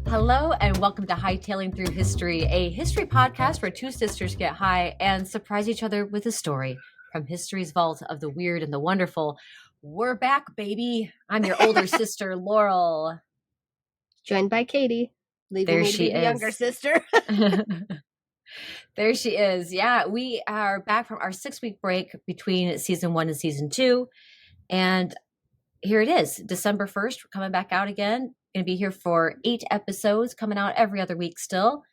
Hello and welcome to Hightailing Through History, a history podcast where two sisters get high and surprise each other with a story from history's vault of the weird and the wonderful. We're back, baby. I'm your older sister, Laurel. Joined by Katie, leaving There me to she be the is. younger sister. There she is. Yeah, we are back from our 6-week break between season 1 and season 2. And here it is, December 1st. We're coming back out again. Going to be here for 8 episodes, coming out every other week still.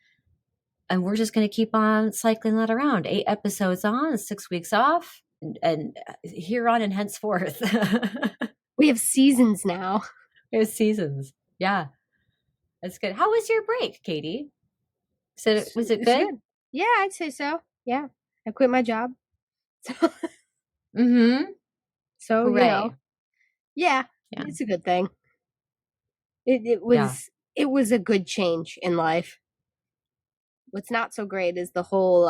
And we're just going to keep on cycling that around. 8 episodes on, 6 weeks off, and here on and henceforth. We have seasons now. There's seasons. Yeah. That's good. How was your break, Katie? Was it good? Yeah, I'd say so. Yeah. I quit my job. So, So, you know. Yeah, it's a good thing. It was a good change in life. What's not so great is the whole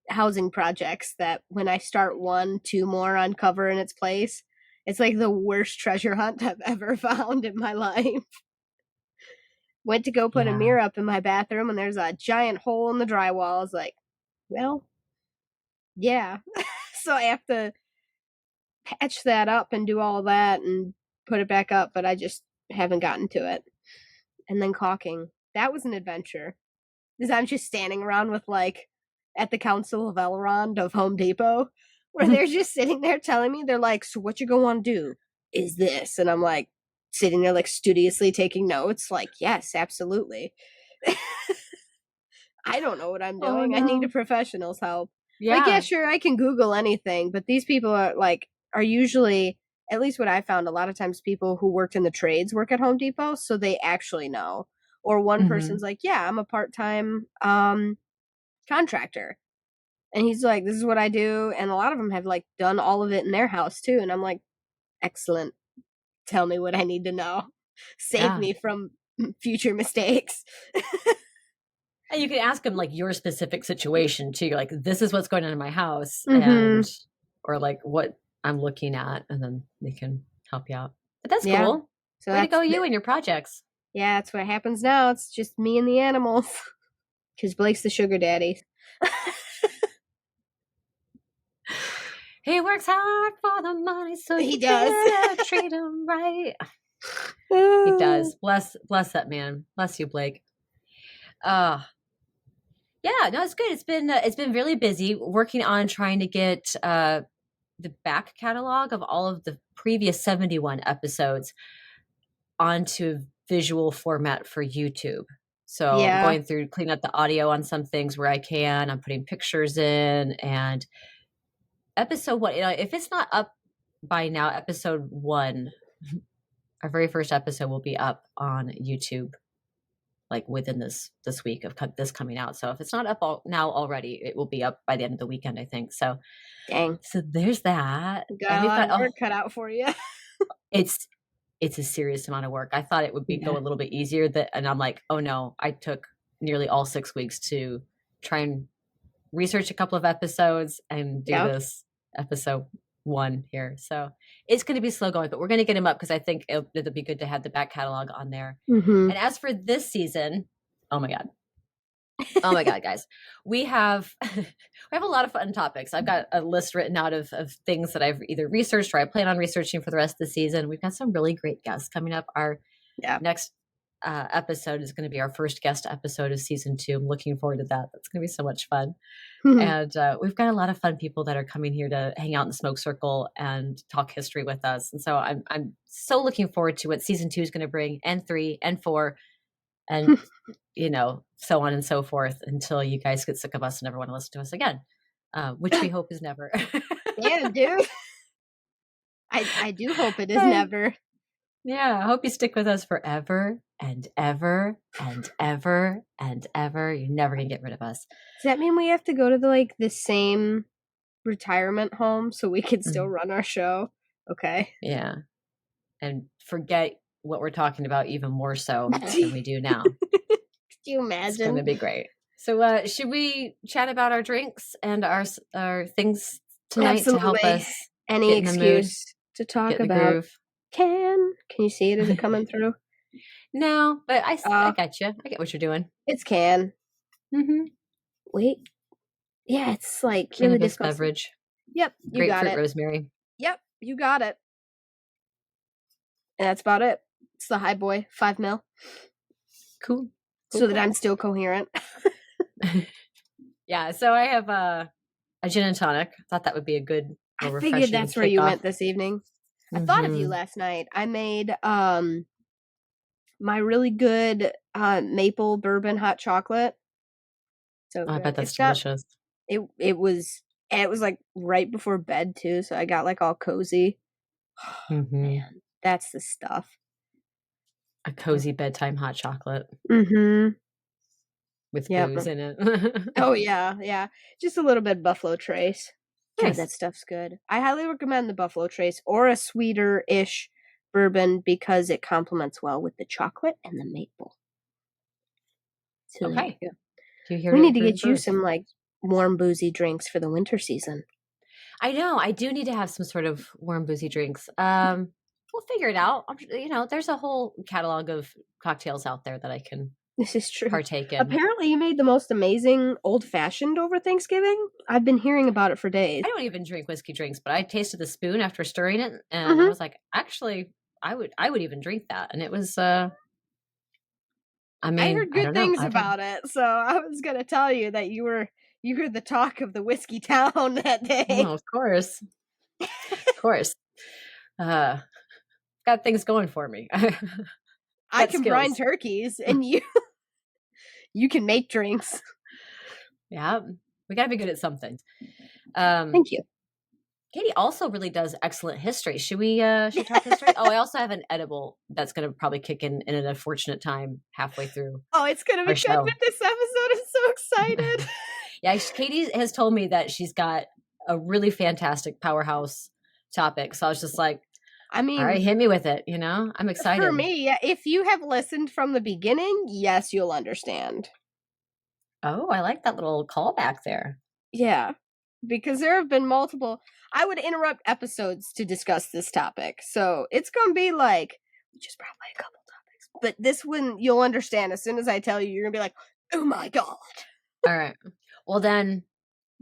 housing projects that when I start 1, 2 more uncover in its place. It's like the worst treasure hunt I've ever found in my life. Went to go put a mirror up in my bathroom and there's a giant hole in the drywall. I was like, well, yeah. So I have to patch that up and do all that and put it back up, but I just haven't gotten to it. And then caulking. That was an adventure. Because I'm just standing around with at the Council of Elrond of Home Depot, where they're just sitting there telling me, they're like, so what you gonna want to do is this. And I'm like, sitting there studiously taking notes, yes, absolutely. I don't know what I'm doing. Oh, no. I need a professional's help. Yeah, sure, I can Google anything, but these people are usually, at least what I found, a lot of times people who worked in the trades work at Home Depot, so they actually know. Or one person's like, yeah, I'm a part-time contractor. And he's like, this is what I do. And a lot of them have done all of it in their house too. And I'm like, excellent. Tell me what I need to know. Save me from future mistakes. And you can ask them your specific situation too. You're like, this is what's going on in my house, and or what I'm looking at, and then they can help you out. But that's cool. So way to go, you and your projects. Yeah, that's what happens now. It's just me and the animals. Because Blake's the sugar daddy. He works hard for the money, so he does. Treat him right. He does. Bless that man. Bless you, Blake. Yeah, no, it's good. It's been really busy working on trying to get the back catalog of all of the previous 71 episodes onto visual format for YouTube. So I'm going through, cleaning up the audio on some things where I can. I'm putting pictures in, and episode 1, if it's not up by now, episode 1, our very first episode will be up on YouTube within this week of this coming out. So if it's not up now already, it will be up by the end of the weekend, I think. So dang. So there's that. Got a lot of work cut out for you. It's a serious amount of work. I thought it would go a little bit easier, and I'm like, oh no, I took nearly all 6 weeks to try and research a couple of episodes and do this episode 1 here. So it's going to be slow going, but we're going to get him up because I think it'll be good to have the back catalog on there. And as for this season, oh my God, guys, we have a lot of fun topics. I've got a list written out of things that I've either researched or I plan on researching for the rest of the season. We've got some really great guests coming up. Our next episode is going to be our first guest episode of season 2. I'm looking forward to that. That's going to be so much fun. And we've got a lot of fun people that are coming here to hang out in the smoke circle and talk history with us. And so I'm so looking forward to what season 2 is going to bring, and 3 and 4, and so on and so forth, until you guys get sick of us and never want to listen to us again, which we hope is never. Yeah, dude. I do hope it is never. Yeah, I hope you stick with us forever and ever and ever and ever. You're never gonna get rid of us. Does that mean we have to go to the same retirement home so we can still run our show? Okay. Yeah. And forget what we're talking about even more so than we do now. Could you imagine? It's gonna be great. So should we chat about our drinks and our things tonight? Absolutely. To help us any excuse to talk about? Can you see it? Is it coming through? No, but I got you. I get what you're doing. It's can. Mm-hmm. Wait. Yeah, it's like really Cannabis disgusting. beverage. Yep, you got Grapefruit it. rosemary. Yep, you got it. And that's about it. It's the high boy, 5 mil. Cool. So that I'm still coherent. Yeah, so I have a gin and tonic. Thought that would be a good, I figured refreshing that's where you kickoff. went this evening. I thought of you last night. I made my really good maple bourbon hot chocolate. So I good. bet that's delicious. It was like right before bed too, so I got like all cozy. Man, that's the stuff. A cozy bedtime hot chocolate. Mm-hmm. With booze in it. Oh yeah. Just a little bit of Buffalo Trace. Nice. Yeah, that stuff's good. I highly recommend the Buffalo Trace or a sweeter-ish bourbon because it complements well with the chocolate and the maple. So okay. We need to get you some like warm boozy drinks for the winter season. I know. I do need to have some sort of warm boozy drinks. We'll figure it out. There's a whole catalog of cocktails out there that I can This is true. partake in. Apparently you made the most amazing old-fashioned over Thanksgiving. I've been hearing about it for days. I don't even drink whiskey drinks, but I tasted the spoon after stirring it and I was like, actually, I would even drink that. And it was I heard good things about it, so I was gonna tell you that you were the talk of the whiskey town that day. Well, of course. Of course. Got things going for me. I can brine turkeys and you can make drinks. Yeah. We gotta be good at something. Thank you. Katie also really does excellent history. Should we talk history? Oh, I also have an edible that's going to probably kick in an unfortunate time halfway through. Oh, it's going to be good with this episode. I'm so excited. Yeah, Katie has told me that she's got a really fantastic powerhouse topic. So I was just like, all right, hit me with it. I'm excited. For me, if you have listened from the beginning, yes, you'll understand. Oh, I like that little callback there. Yeah. Because there have been multiple. I would interrupt episodes to discuss this topic. So it's going to be like, just probably a couple topics. But this one, you'll understand as soon as I tell you, you're going to be like, oh my God. All right. Well, then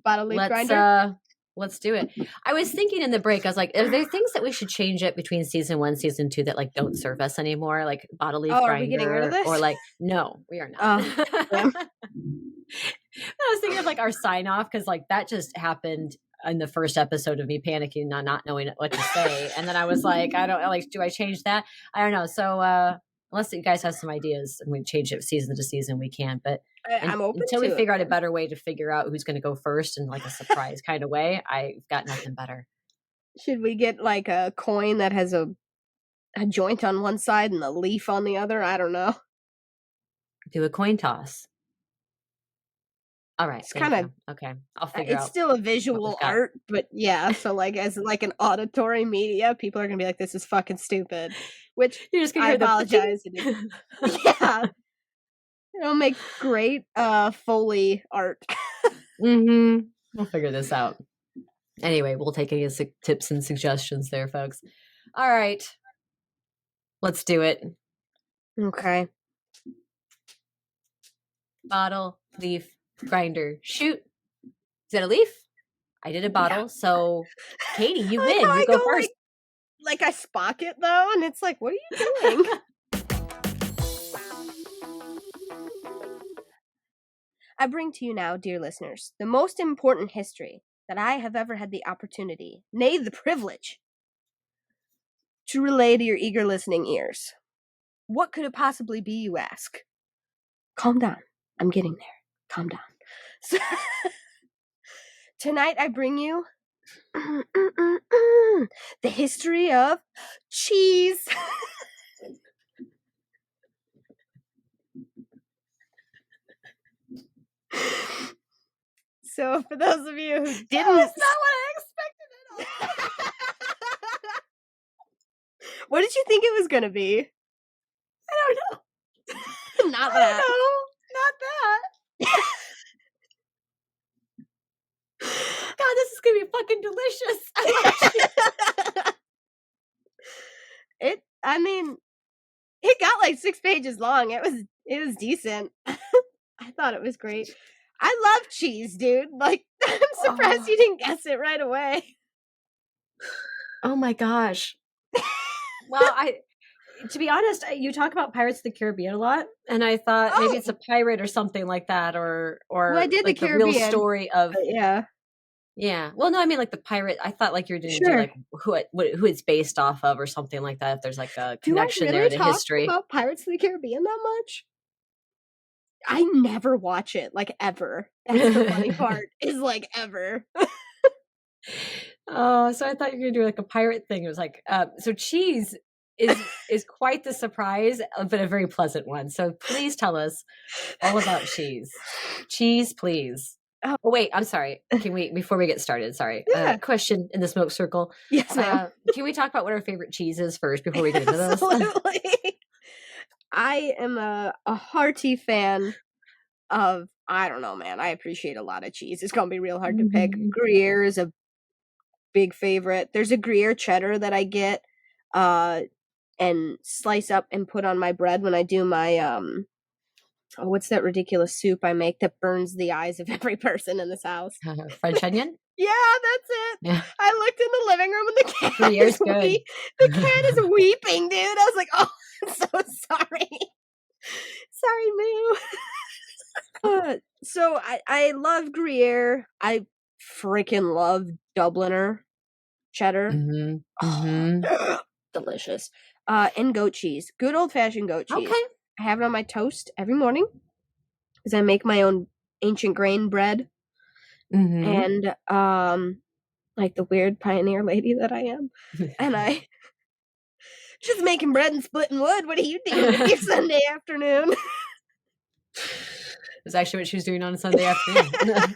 bottle leaf grinder? Let's do it. I was thinking in the break, I was like, are there things that we should change it between season 1, season 2 that like don't serve us anymore? Like bottle leaf grinder? Are we getting rid of this? Or like, no, we are not. I was thinking of like our sign off because like that just happened in the first episode of me panicking, not knowing what to say. And then I was like, I don't like, do I change that? I don't know. So unless you guys have some ideas and we change it season to season, we can. But I'm open until we figure out a better way to figure out who's going to go first in like a surprise kind of way, I've got nothing better. Should we get like a coin that has a joint on one side and a leaf on the other? I don't know. Do a coin toss. All right. It's kind of okay. I'll figure out. It's still a visual art, but yeah. So like as like an auditory media, people are gonna be like, "This is fucking stupid." Which you're just gonna I apologize. Yeah, it'll make great Foley art. We'll figure this out. Anyway, we'll take any tips and suggestions there, folks. All right, let's do it. Okay. Bottle, leaf, grinder, shoot. Is that a leaf? I did a bottle. Yeah. So, Katie, you win. You go first. Like I Spock it though, and it's like, what are you doing? I bring to you now, dear listeners, the most important history that I have ever had the opportunity, nay, the privilege, to relay to your eager listening ears. What could it possibly be, you ask? Calm down. I'm getting there. Calm down. So, tonight I bring you the history of cheese. So for those of you who didn't... That's not what I expected at all. What did you think it was going to be? I don't know. Not that. Not that. God, this is going to be fucking delicious. it got like 6 pages long. It was decent. I thought it was great. I love cheese, dude. Like, I'm surprised you didn't guess it right away. Oh my gosh. Well, to be honest, you talk about Pirates of the Caribbean a lot, and I thought maybe it's a pirate or something like that, or well, I did like the the real Caribbean, story of yeah. Well, no, I mean like the pirate. I thought like you were going to do like who it's based off of or something like that. If there's like a connection there to history. About Pirates of the Caribbean that much? I never watch it, like, ever. That's the funny part, is like ever. Oh, so I thought you were gonna do like a pirate thing. It was like, so cheese is quite the surprise, but a very pleasant one. So please tell us all about cheese. Cheese, please. Oh wait, I'm sorry. Can we, before we get started? Sorry, question in the smoke circle. Yes, ma'am. Can we talk about what our favorite cheese is first before we get into this? Absolutely. I am a hearty fan of, I don't know, man. I appreciate a lot of cheese. It's gonna be real hard to pick. Gruyere is a big favorite. There's a Gruyere cheddar that I get and slice up and put on my bread when I do my what's that ridiculous soup I make that burns the eyes of every person in this house? French onion? Yeah, that's it. Yeah. I looked in the living room and the cat the cat is weeping, dude. I was like, oh, I'm so sorry. Sorry, Moo. So I love Gruyere. I freaking love Dubliner cheddar. Delicious. And goat cheese. Good old-fashioned goat cheese. Okay. I have it on my toast every morning because I make my own ancient grain bread. And like the weird pioneer lady that I am. And I just making bread and splitting wood. What are you doing with your Sunday afternoon? That's actually what she was doing on a Sunday afternoon.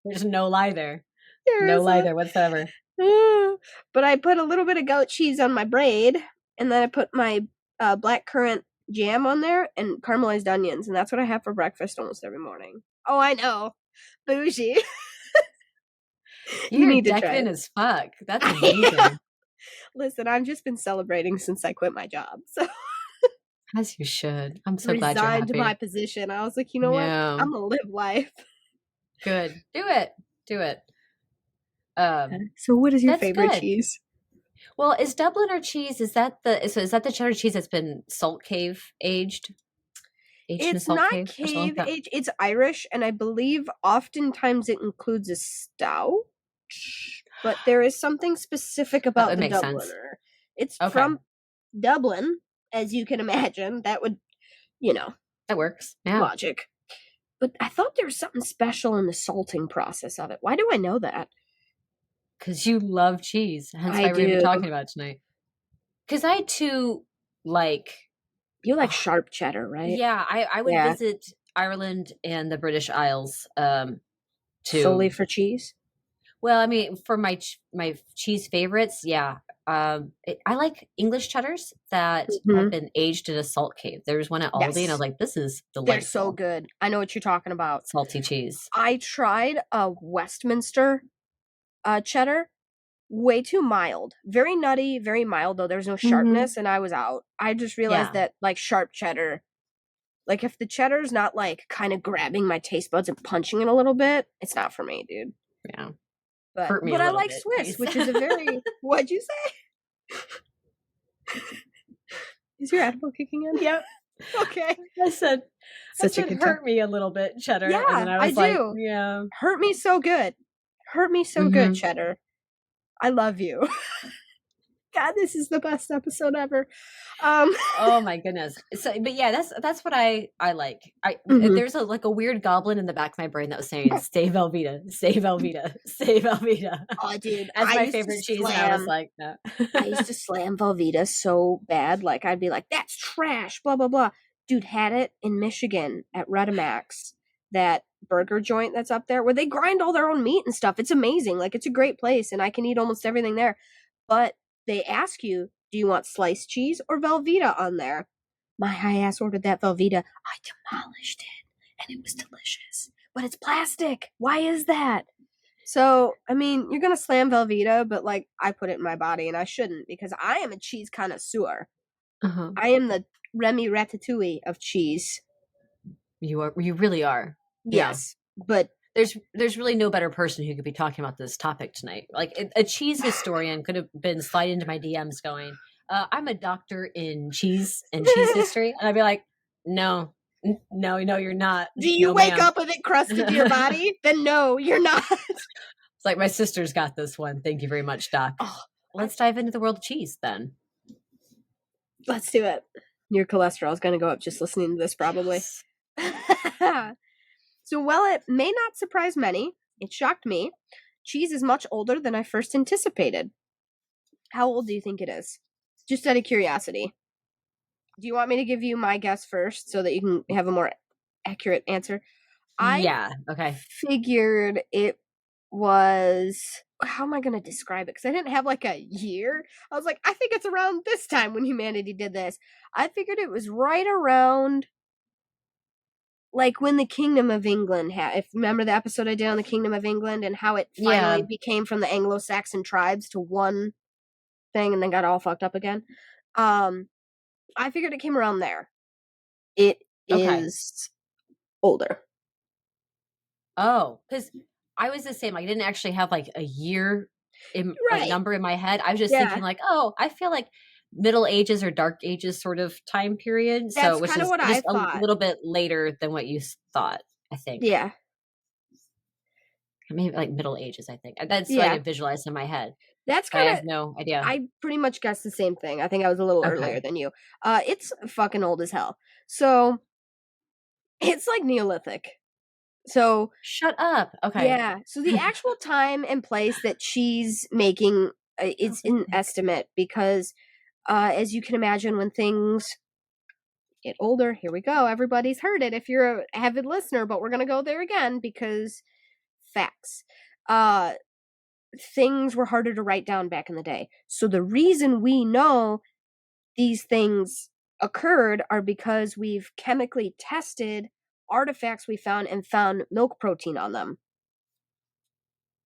There's no lie there. No lie there whatsoever. But I put a little bit of goat cheese on my braid, and then I put my black currant jam on there and caramelized onions, and that's what I have for breakfast almost every morning. Oh, I know. Bougie. You're decadent as fuck. That's amazing. Listen, I've just been celebrating since I quit my job, so... As you should. I'm so glad you're happy. Resigned to my position. I was like, you know what? I'm gonna live life. Good. Do it. Do it. So what is your favorite cheese? Well, is Dubliner cheese, is that the cheddar cheese that's been salt cave aged? It's not cave aged. It's Irish, and I believe oftentimes it includes a stout. But there is something specific about the Dubliner. Sense. It's from Dublin, as you can imagine. That would, that works. Yeah. Logic. But I thought there was something special in the salting process of it. Why do I know that? Because you love cheese. Hence why we're going to be talking about it tonight. Because I too like... You like sharp cheddar, right? Yeah, I would visit Ireland and the British Isles solely for cheese? Well, I mean, for my cheese favorites, yeah. I like English cheddars that have been aged in a salt cave. There was one at Aldi, and I was like, this is delightful. They're so good. I know what you're talking about. Salty cheese. I tried a Westminster cheddar. Way too mild. Very nutty, very mild, though. There was no sharpness, and I was out. I just realized that, like, sharp cheddar, like, if the cheddar's not, like, kind of grabbing my taste buds and punching it a little bit, it's not for me, dude. Yeah. But I like Swiss, which is a very... What'd you say? Is your edible kicking in? Yep. Okay. I said hurt me a little bit, cheddar. Yeah, and then I was do. Yeah. Hurt me so good. Hurt me so good, cheddar. I love you. God, this is the best episode ever. Oh my goodness. So, but yeah, that's what I like. There's a weird goblin in the back of my brain that was saying, "Stay Velveeta, stay Velveeta, stay Velveeta." Oh, dude, as my favorite cheese, and I was like, no. I used to slam Velveeta so bad, like I'd be like, "That's trash," blah blah blah. Dude, had it in Michigan at Redemax, that burger joint that's up there, where they grind all their own meat and stuff. It's amazing. Like, it's a great place, and I can eat almost everything there. But they ask you, do you want sliced cheese or Velveeta on there? My high ass ordered that Velveeta. I demolished it, and it was delicious. But it's plastic. Why is that? So, I mean, you're going to slam Velveeta, but, like, I put it in my body, and I shouldn't, because I am a cheese connoisseur. I am the Remy Ratatouille of cheese. You really are. Yes, but there's really no better person who could be talking about this topic tonight. Like a cheese historian could have been sliding into my DMs going, "I'm a doctor in cheese and cheese history," and I'd be like, "No, no, you're not. Do you No, wake ma'am. up with it crusted to your body? Then no, you're not." It's like my sister's got this one. Thank you very much, Doc. Oh, let's dive into the world of cheese then. Let's do it. Your cholesterol is going to go up just listening to this, probably. Yes. So, while it may not surprise many, it shocked me. Cheese is much older than I first anticipated. How old do you think it is? Just out of curiosity. Do you want me to give you my guess first so that you can have a more accurate answer? Okay. Figured it was, how am I going to describe it? Because I didn't have like a year. I was like, I think it's around this time when humanity did this. I figured it was right around like when the Kingdom of England if remember the episode I did on the Kingdom of England and how it finally became from the Anglo-Saxon tribes to one thing and then got all fucked up again. I figured it came around there. It is older. Oh, because I was the same. I didn't actually have like a year like number in my head. I was just thinking like, oh, I feel like Middle Ages or Dark Ages sort of time period. That's kind of what I thought. A little bit later than what you thought, I think. Yeah. Maybe like Middle Ages, I think. That's what I visualized in my head. That's kind of, I have no idea. I pretty much guessed the same thing. I think I was a little earlier than you. It's fucking old as hell. So it's like Neolithic. So shut up. Okay. Yeah. So the actual time and place that cheese making, it's an estimate because, as you can imagine, when things get older, here we go. Everybody's heard it if you're an avid listener, but we're gonna go there again because facts. Things were harder to write down back in the day. So the reason we know these things occurred are because we've chemically tested artifacts we found and found milk protein on them.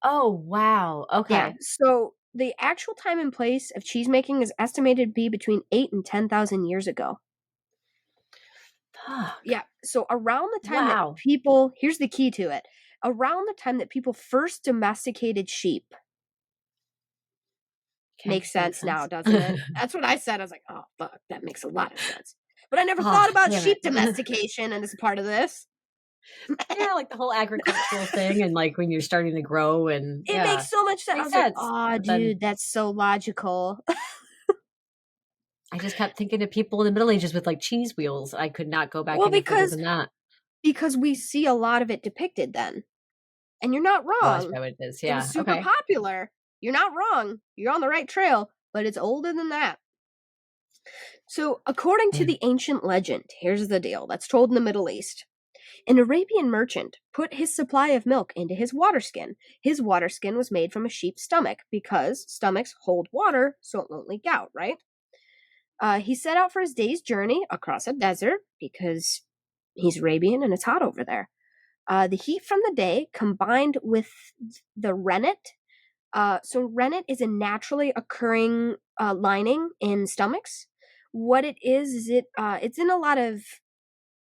Oh, wow. Okay. Yeah. So the actual time and place of cheese making is estimated to be between 8 and 10,000 years ago. Fuck. Yeah. So around the time that people, here's the key to it, around the time that people first domesticated sheep. Makes sense now, doesn't it? That's what I said. I was like, oh, fuck, that makes a lot of sense. But I never thought about sheep domestication and as a part of this. Yeah, like the whole agricultural thing and like when you're starting to grow and it makes so much sense. I was like, oh, dude, that's so logical. I just kept thinking of people in the Middle Ages with like cheese wheels. I could not go back any further than that. Because we see a lot of it depicted then. And you're not wrong. Oh, that's what it is. Yeah. It was super popular. You're not wrong. You're on the right trail, but it's older than that. So, according to the ancient legend, here's the deal that's told in the Middle East. An Arabian merchant put his supply of milk into his water skin. His water skin was made from a sheep's stomach because stomachs hold water so it won't leak out, right? He set out for his day's journey across a desert because he's Arabian and it's hot over there. The heat from the day combined with the rennet. So rennet is a naturally occurring lining in stomachs. What it is it's in a lot of,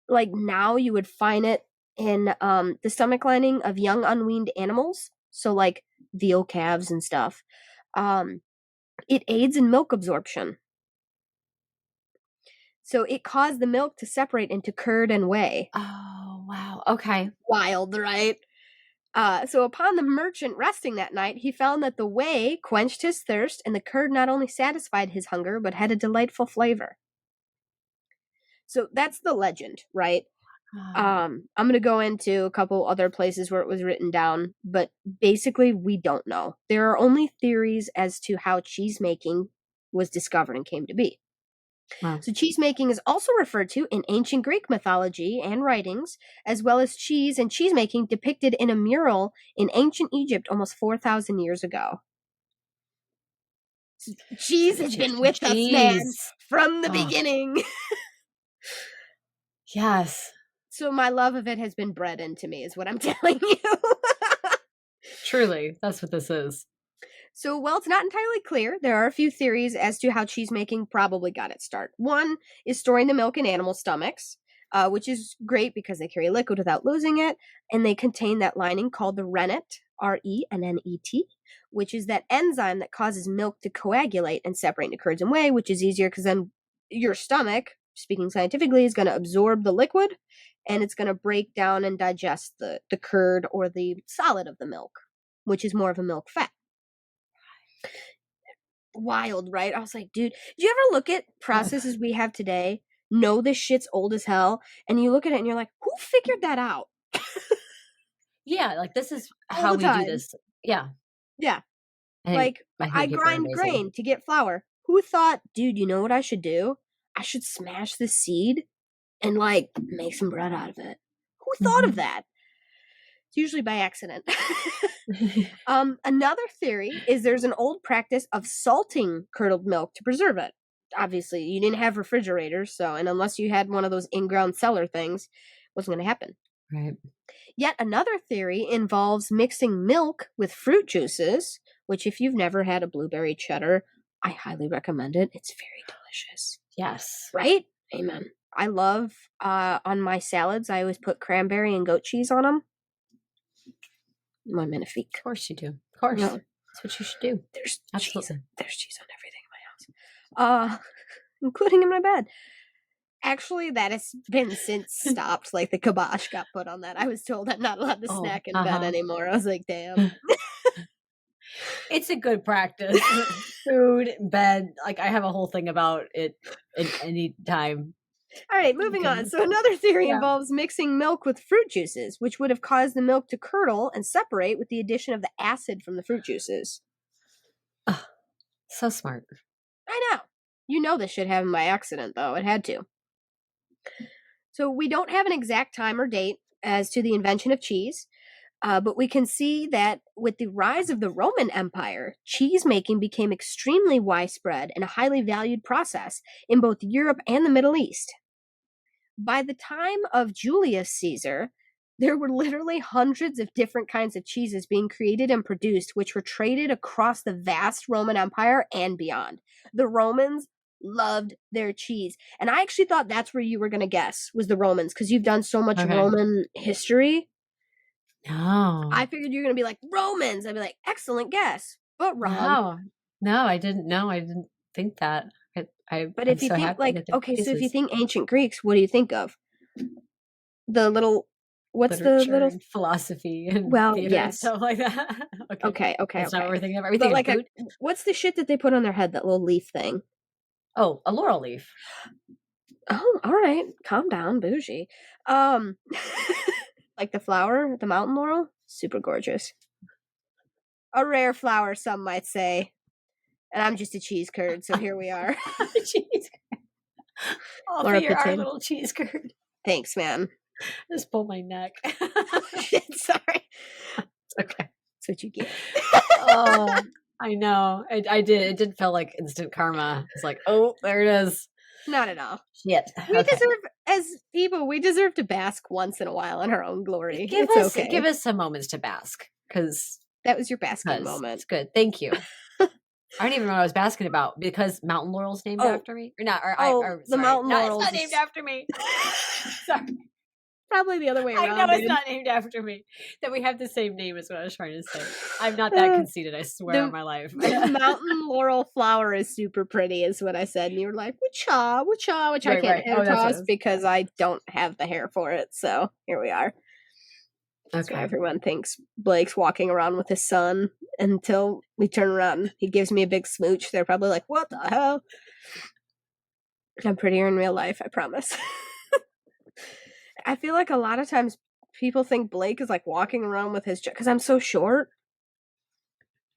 like now you would find it in the stomach lining of young unweaned animals. So like veal calves and stuff. It aids in milk absorption. So it caused the milk to separate into curd and whey. Oh, wow. Okay. Wild, right? So upon the merchant resting that night, he found that the whey quenched his thirst and the curd not only satisfied his hunger, but had a delightful flavor. So that's the legend, right? I'm going to go into a couple other places where it was written down, but basically we don't know. There are only theories as to how cheese making was discovered and came to be. Wow. So cheese making is also referred to in ancient Greek mythology and writings, as well as cheese and cheese making depicted in a mural in ancient Egypt almost 4,000 years ago. So cheese has been with us, man, from the beginning. Yes. So my love of it has been bred into me, is what I'm telling you. Truly, that's what this is. So, while it's not entirely clear, there are a few theories as to how cheese making probably got its start. One is storing the milk in animal stomachs, which is great because they carry liquid without losing it, and they contain that lining called the rennet, R-E-N-N-E-T, which is that enzyme that causes milk to coagulate and separate into curds and whey, which is easier because then your stomach, speaking scientifically, is going to absorb the liquid, and it's going to break down and digest the curd or the solid of the milk, which is more of a milk fat. Wild, right? I was like, dude, do you ever look at processes we have today, know this shit's old as hell, and you look at it and you're like, who figured that out? Yeah, like this is how we do this. Yeah. Yeah. Like, I grind grain to get flour. Who thought, dude, you know what I should do? I should smash the seed and like make some bread out of it. Who thought of that? It's usually by accident. Another theory is there's an old practice of salting curdled milk to preserve it. Obviously, you didn't have refrigerators, so, and unless you had one of those in-ground cellar things, it wasn't going to happen. Right. Yet another theory involves mixing milk with fruit juices, which if you've never had a blueberry cheddar, I highly recommend it. It's very delicious. Yes. Right? Amen. I love, on my salads, I always put cranberry and goat cheese on them. My magnifique. Of course you do. Of course. No. That's what you should do. There's absolutely cheese. There's cheese on everything in my house. Including in my bed. Actually, that has been since stopped. Like the kibosh got put on that. I was told I'm not allowed to snack in bed anymore. I was like, damn. It's a good practice. Food, bed. Like I have a whole thing about it at any time. All right, moving on. So another theory involves mixing milk with fruit juices, which would have caused the milk to curdle and separate with the addition of the acid from the fruit juices. Oh, so smart. I know. You know this shit happened by accident, though. It had to. So we don't have an exact time or date as to the invention of cheese, but we can see that with the rise of the Roman Empire, cheese making became extremely widespread and a highly valued process in both Europe and the Middle East. By the time of Julius Caesar, there were literally hundreds of different kinds of cheeses being created and produced, which were traded across the vast Roman Empire and beyond. The Romans loved their cheese. And I actually thought that's where you were going to guess, was the Romans, because you've done so much Roman history. No. I figured you were going to be like, Romans. I'd be like, excellent guess. But wrong. No, I didn't know. I didn't think that. But if you think like, okay, so if you think ancient Greeks, what do you think of? The little, what's the little philosophy and theater and stuff like that? Okay. That's not what we're thinking of. Everything like food. What's the shit that they put on their head? That little leaf thing. Oh, a laurel leaf. Oh, all right. Calm down, bougie. Like the flower, the mountain laurel, super gorgeous. A rare flower, some might say. And I'm just a cheese curd, so here we are. Cheese curd. Oh, you're our little cheese curd. Thanks, man. Just pull my neck. Shit, sorry. It's okay. That's what you get. Oh, I know. I did. It did feel like instant karma. It's like, oh, there it is. Not at all. Shit. We deserve, as people, we deserve to bask once in a while in our own glory. Give us some moments to bask, because that was your basking moment. It's good. Thank you. I don't even know what I was basking about, because mountain laurel's named after me, or not? The mountain laurel is not named after me. Sorry, probably the other way around. I know it's not named after me. That we have the same name is what I was trying to say. I'm not that conceited. I swear on my life. The mountain laurel flower is super pretty, is what I said, and you were like, "Wacha, wacha," which I can't hair toss because I don't have the hair for it. So here we are. That's why everyone thinks Blake's walking around with his son until we turn around. He gives me a big smooch. They're probably like, what the hell? I'm prettier in real life, I promise. I feel like a lot of times people think Blake is like walking around with his... Because I'm so short.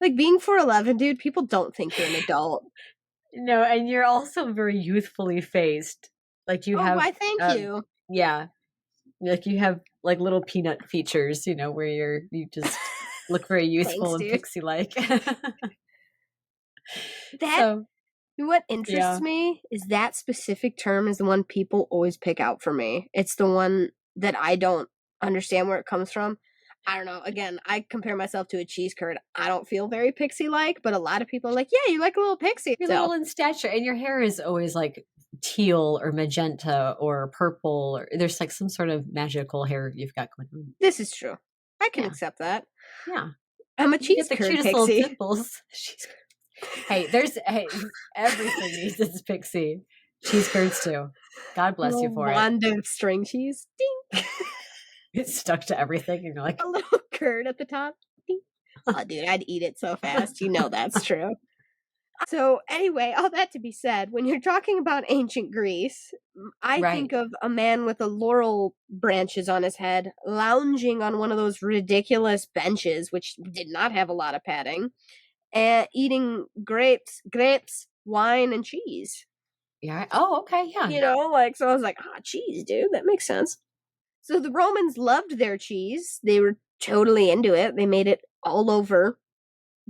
Like being 4'11", dude, people don't think you're an adult. No, and you're also very youthfully faced. Like you have... why thank you. Yeah. Like you have like little peanut features, where you just look very youthful and pixie-like. What interests me is that specific term is the one people always pick out for me. It's the one that I don't understand where it comes from. I don't know. Again, I compare myself to a cheese curd. I don't feel very pixie-like, but a lot of people are like, yeah, you like a little pixie. You're little in stature, and your hair is always like teal or magenta or purple, or there's like some sort of magical hair you've got going on. This is true. I can accept that. Yeah. I'm a cheese curd cutest pixie. little dimples. Hey, everything needs its pixie. Cheese curds too. God bless you for wand of string cheese. Ding. It's stuck to everything. And you're like a little curd at the top. Ding. Oh, dude, I'd eat it so fast. You know that's true. So anyway, all that to be said, when you're talking about ancient Greece, I think of a man with a laurel branches on his head, lounging on one of those ridiculous benches, which did not have a lot of padding, and eating grapes, wine, and cheese. Yeah. Oh, okay. Yeah. You know, so I was like, cheese, dude, that makes sense. So the Romans loved their cheese. They were totally into it. They made it all over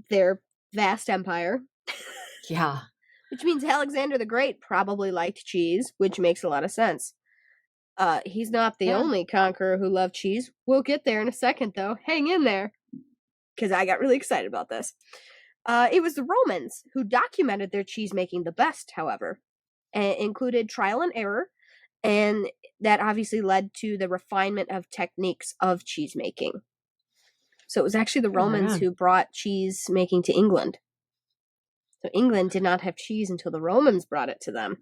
their vast empire. Yeah. Which means Alexander the Great probably liked cheese, which makes a lot of sense. He's not the only conqueror who loved cheese. We'll get there in a second, though. Hang in there, because I got really excited about this. It was the Romans who documented their cheese making the best, however, and included trial and error, and that obviously led to the refinement of techniques of cheese making. So it was actually the Romans who brought cheese making to England. So England did not have cheese until the Romans brought it to them.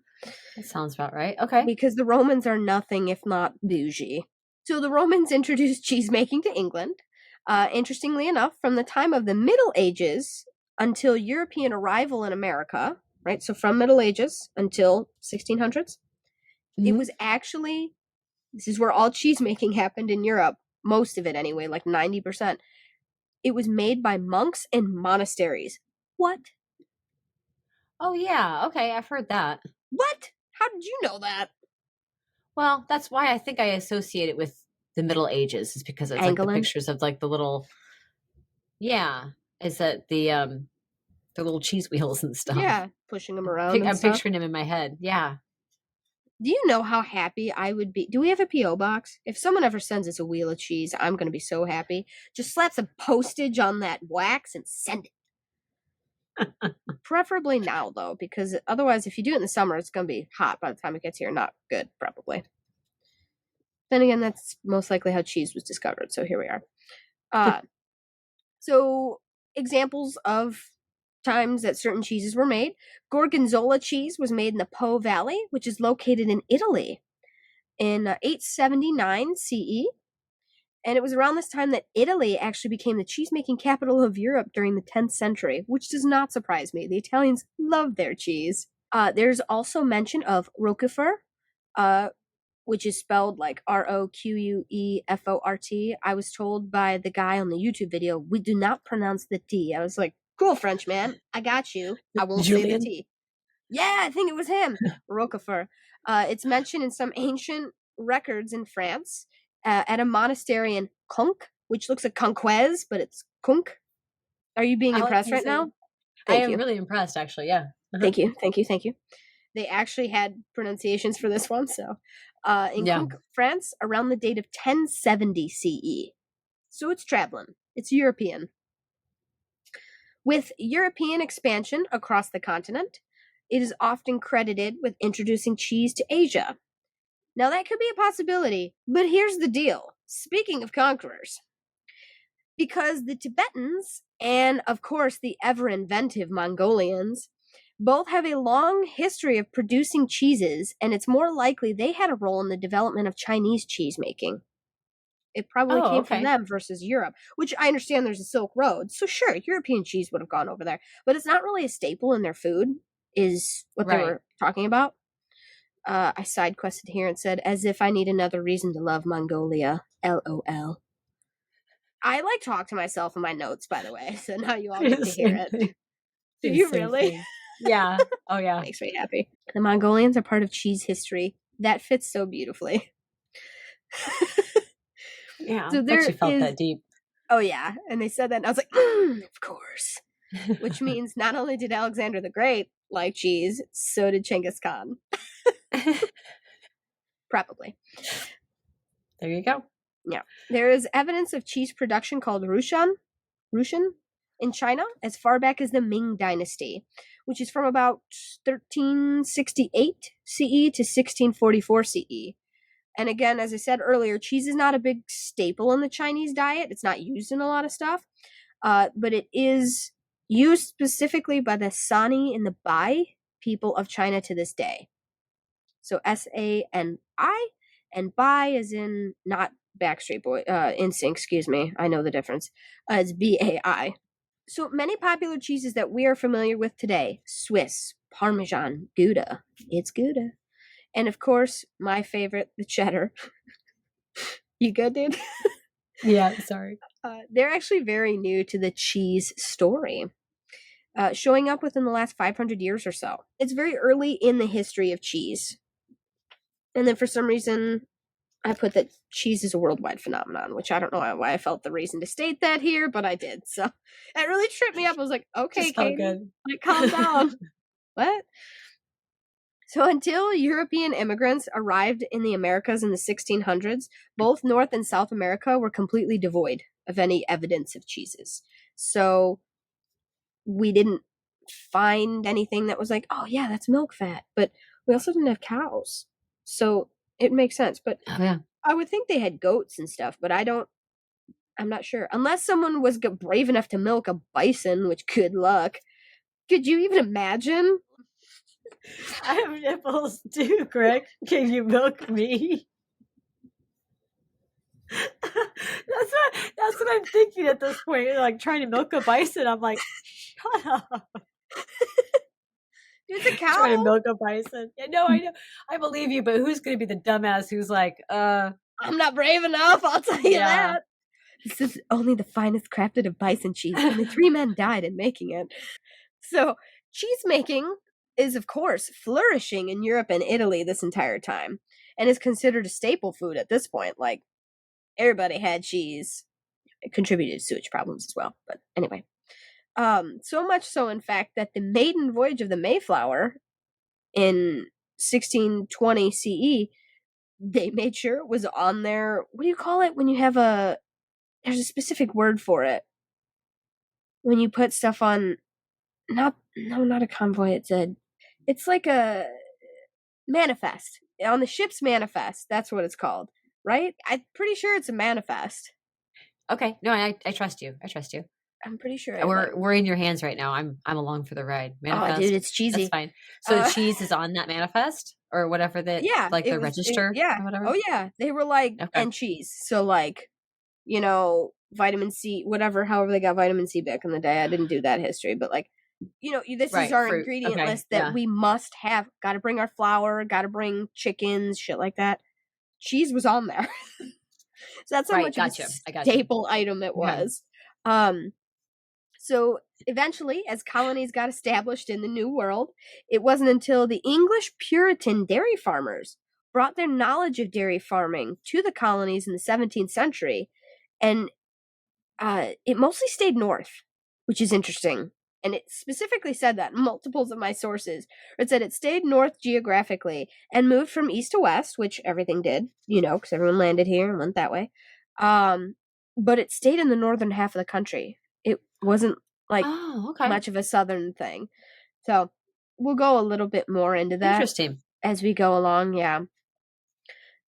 That sounds about right. Okay. Because the Romans are nothing if not bougie. So the Romans introduced cheese making to England. Interestingly enough, from the time of the Middle Ages until European arrival in America, right? So from Middle Ages until 1600s, it was actually, this is where all cheese making happened in Europe. Most of it anyway, like 90%. It was made by monks in monasteries. What? Oh, yeah. Okay, I've heard that. What? How did you know that? Well, that's why I think I associate it with the Middle Ages, is because it's like the pictures of like the little, is that the little cheese wheels and stuff. Yeah, pushing them around. I'm picturing them in my head. Yeah. Do you know how happy I would be? Do we have a P.O. box? If someone ever sends us a wheel of cheese, I'm going to be so happy. Just slap some postage on that wax and send it. Preferably now, though, because otherwise, if you do it in the summer, it's going to be hot by the time it gets here. Not good, probably. Then again, that's most likely how cheese was discovered. So here we are. So examples of times that certain cheeses were made. Gorgonzola cheese was made in the Po Valley, which is located in Italy, in 879 CE. And it was around this time that Italy actually became the cheese-making capital of Europe during the 10th century, which does not surprise me. The Italians love their cheese. There's also mention of Roquefort, which is spelled like Roquefort. I was told by the guy on the YouTube video, we do not pronounce the T. I was like, cool, French man. I got you. I won't say the T. Yeah, I think it was him. Roquefort. It's mentioned in some ancient records in France at a monastery in Conques, which looks like Conquez, but it's Conques. Are you being impressed right now? I am really impressed, actually. Yeah. Thank you. They actually had pronunciations for this one. So in Conques, France, around the date of 1070 CE. So it's traveling. It's European. With European expansion across the continent, it is often credited with introducing cheese to Asia. Now, that could be a possibility, but here's the deal. Speaking of conquerors, because the Tibetans and, of course, the ever-inventive Mongolians both have a long history of producing cheeses, and it's more likely they had a role in the development of Chinese cheese making. It probably came from them versus Europe, which I understand there's a Silk Road. So sure, European cheese would have gone over there, but it's not really a staple in their food, is what they were talking about. I side quested here and said, as if I need another reason to love Mongolia. LOL. I talk to myself in my notes, by the way, so now you all get to hear it. Do you really? Yeah. Oh, yeah. Makes me happy. The Mongolians are part of cheese history. That fits so beautifully. Yeah, so there felt that deep. Oh, yeah. And they said that, and I was like, of course. Which means not only did Alexander the Great like cheese, so did Genghis Khan. Probably. There you go. Yeah. There is evidence of cheese production called Rushan in China as far back as the Ming Dynasty, which is from about 1368 CE to 1644 CE. And again, as I said earlier, cheese is not a big staple in the Chinese diet. It's not used in a lot of stuff, but it is used specifically by the Sani and the Bai people of China to this day. So Sani, and Bai is in not Backstreet Boy, NSYNC, excuse me. I know the difference. It's Bai. So many popular cheeses that we are familiar with today: Swiss, Parmesan, Gouda. It's Gouda. And of course, my favorite, the cheddar. You good, dude? Yeah, sorry. They're actually very new to the cheese story, showing up within the last 500 years or so. It's very early in the history of cheese. And then for some reason, I put that cheese is a worldwide phenomenon, which I don't know why I felt the reason to state that here, but I did. So it really tripped me up. I was like, okay, Katie, like, calm down. What? So until European immigrants arrived in the Americas in the 1600s, both North and South America were completely devoid of any evidence of cheeses. So we didn't find anything that was like, oh yeah, that's milk fat. But we also didn't have cows. So it makes sense. But I would think they had goats and stuff, but I'm not sure. Unless someone was brave enough to milk a bison, which good luck. Could you even imagine? I have nipples too, Greg. Can you milk me? That's what I'm thinking at this point. Like trying to milk a bison. I'm like, shut up. It's a cow. Trying to milk a bison. Yeah, no, I know. I believe you, but who's going to be the dumbass who's like, I'm not brave enough, I'll tell you that. This is only the finest crafted of bison cheese. Only 3 men died in making it. So, cheese making is, of course, flourishing in Europe and Italy this entire time, and is considered a staple food at this point. Like, everybody had cheese. It contributed to sewage problems as well, but anyway. So much so, in fact, that the maiden voyage of the Mayflower in 1620 CE, they made sure it was on their, what do you call it when you have there's a specific word for it. When you put stuff on, not a convoy, it's like a manifest. On the ship's manifest, that's what it's called, right? I'm pretty sure it's a manifest. Okay, no, I trust you. I trust you. I'm pretty sure. We're in your hands right now. I'm along for the ride. Manifest. Oh, dude, it's cheesy. That's fine. So the cheese is on that manifest or whatever that, like the register. Yeah. Or whatever. Oh yeah, they were like, okay. And cheese. So like, vitamin C, whatever. However they got vitamin C back in the day. I didn't do that history, but like, this is our fruit. Ingredient list that we must have. Got to bring our flour. Got to bring chickens. Shit like that. Cheese was on there. So that's how much of a staple item it was. So eventually, as colonies got established in the New World, it wasn't until the English Puritan dairy farmers brought their knowledge of dairy farming to the colonies in the 17th century, and it mostly stayed north, which is interesting. And it specifically said that in multiples of my sources. It said it stayed north geographically and moved from east to west, which everything did, because everyone landed here and went that way. But it stayed in the northern half of the country. It wasn't like much of a southern thing. So we'll go a little bit more into that. Interesting. As we go along, yeah.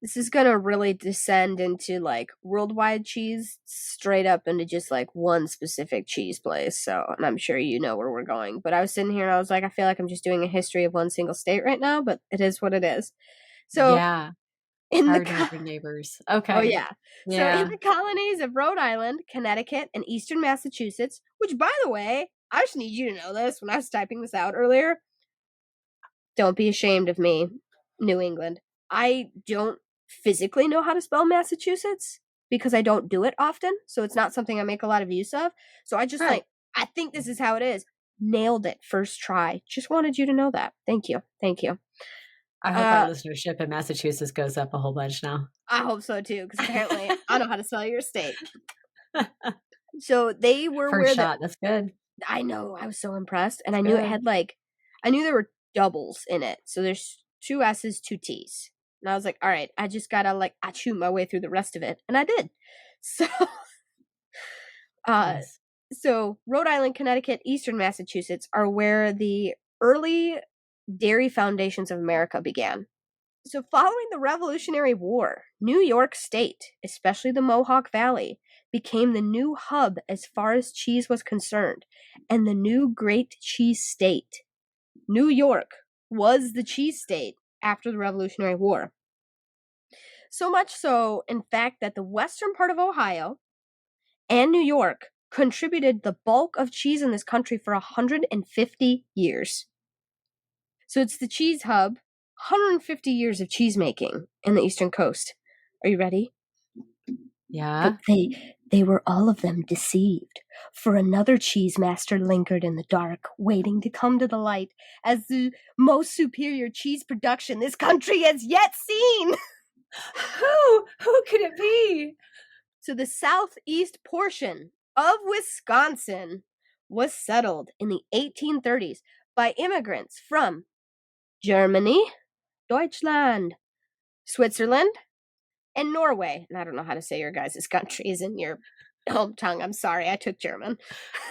This is going to really descend into like worldwide cheese, straight up into just like one specific cheese place. So, and I'm sure you know where we're going. But I was sitting here and I was like, I feel like I'm just doing a history of one single state right now, but it is what it is. So, yeah. In the neighbors. Okay. Oh yeah. So in the colonies of Rhode Island, Connecticut, and eastern Massachusetts, which by the way, I just need you to know this when I was typing this out earlier. Don't be ashamed of me, New England. I don't physically know how to spell Massachusetts because I don't do it often. So it's not something I make a lot of use of. So I just I think this is how it is. Nailed it first try. Just wanted you to know that. Thank you. I hope our listenership in Massachusetts goes up a whole bunch now. I hope so too, because apparently I know how to spell your state. So they were first shot. That's good. I know. I was so impressed, and I knew it had I knew there were doubles in it. So there's 2 S's, 2 T's. And I was like, all right, I just gotta like achoo my way through the rest of it. And I did. So Nice. so Rhode Island, Connecticut, Eastern Massachusetts are where the early dairy foundations of America began. So following the Revolutionary War, New York State, especially the Mohawk Valley, became the new hub as far as cheese was concerned, and the new great cheese state. New York was the cheese state after the Revolutionary War. So much so, in fact, that the western part of Ohio and New York contributed the bulk of cheese in this country for 150 years. So it's the cheese hub, 150 years of cheese making in the Eastern Coast. Are you ready? Yeah. But they were all of them deceived, for another cheese master lingered in the dark, waiting to come to the light as the most superior cheese production this country has yet seen. Who could it be? So the southeast portion of Wisconsin was settled in the 1830s by immigrants from Germany, Deutschland, Switzerland, and Norway. And I don't know how to say your guys' countries in your home tongue. I'm sorry, I took German.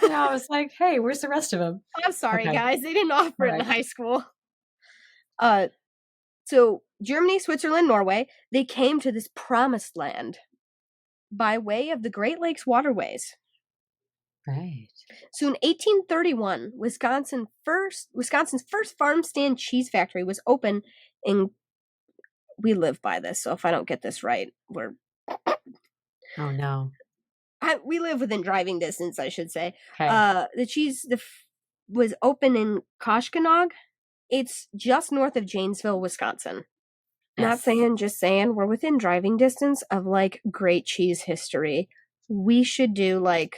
Yeah, I was like, hey, where's the rest of them? I'm sorry, Okay. guys. They didn't offer it in high school. So Germany, Switzerland, Norway, they came to this promised land by way of the Great Lakes waterways. Right. So in 1831, Wisconsin's first farm stand cheese factory was open in. We live by this, so if I don't get this right, we're. Oh no. We live within driving distance, I should say. Okay. The cheese was open in Koshkonong. It's just north of Janesville, Wisconsin. Yes. Not saying, just saying, we're within driving distance of like great cheese history. We should do like,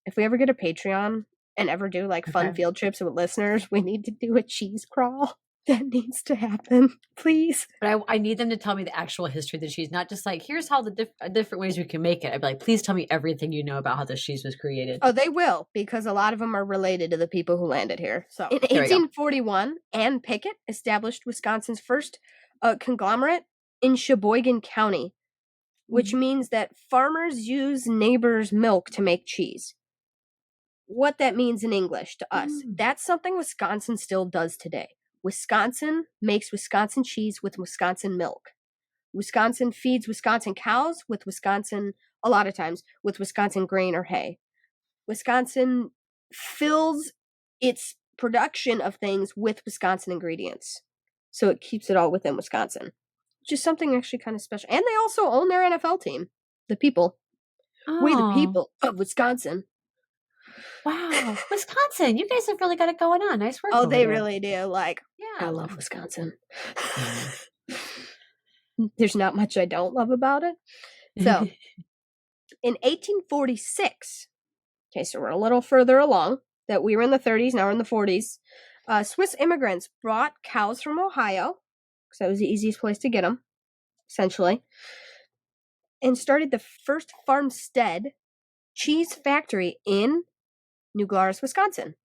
if we ever get a Patreon and ever do like fun field trips with listeners, we need to do a cheese crawl. That needs to happen, please. But I need them to tell me the actual history of the cheese, not just like, here's how the different ways we can make it. I'd be like, please tell me everything you know about how this cheese was created. Oh, they will, because a lot of them are related to the people who landed here. So in 1841, Ann Pickett established Wisconsin's first conglomerate in Sheboygan County, which means that farmers use neighbors' milk to make cheese. What that means in English to us, that's something Wisconsin still does today. Wisconsin makes Wisconsin cheese with Wisconsin milk. Wisconsin feeds Wisconsin cows with Wisconsin, a lot of times, with Wisconsin grain or hay. Wisconsin fills its production of things with Wisconsin ingredients. So it keeps it all within Wisconsin, which is something actually kind of special. And they also own their NFL team, the people. Oh. We the people of Wisconsin. Wow, Wisconsin, you guys have really got it going on. Nice work. Oh, they really do. Like, yeah, I love Wisconsin. There's not much I don't love about it. So, in 1846, okay, so we're a little further along, that we were in the 30s, now we're in the 40s. Swiss immigrants brought cows from Ohio, because that was the easiest place to get them, essentially, and started the first farmstead cheese factory in New Glarus, Wisconsin.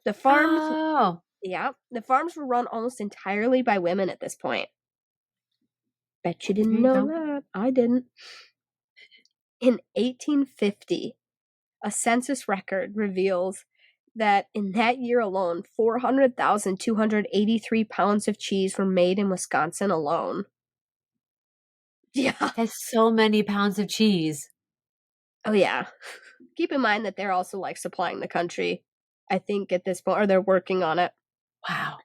The farms, the farms were run almost entirely by women at this point. Bet you didn't know that. I didn't. In 1850, a census record reveals that in that year alone, 400,283 pounds of cheese were made in Wisconsin alone. Yeah. That's so many pounds of cheese. Oh, yeah. Keep in mind that they're also like supplying the country, I think, at this point, or they're working on it. Wow.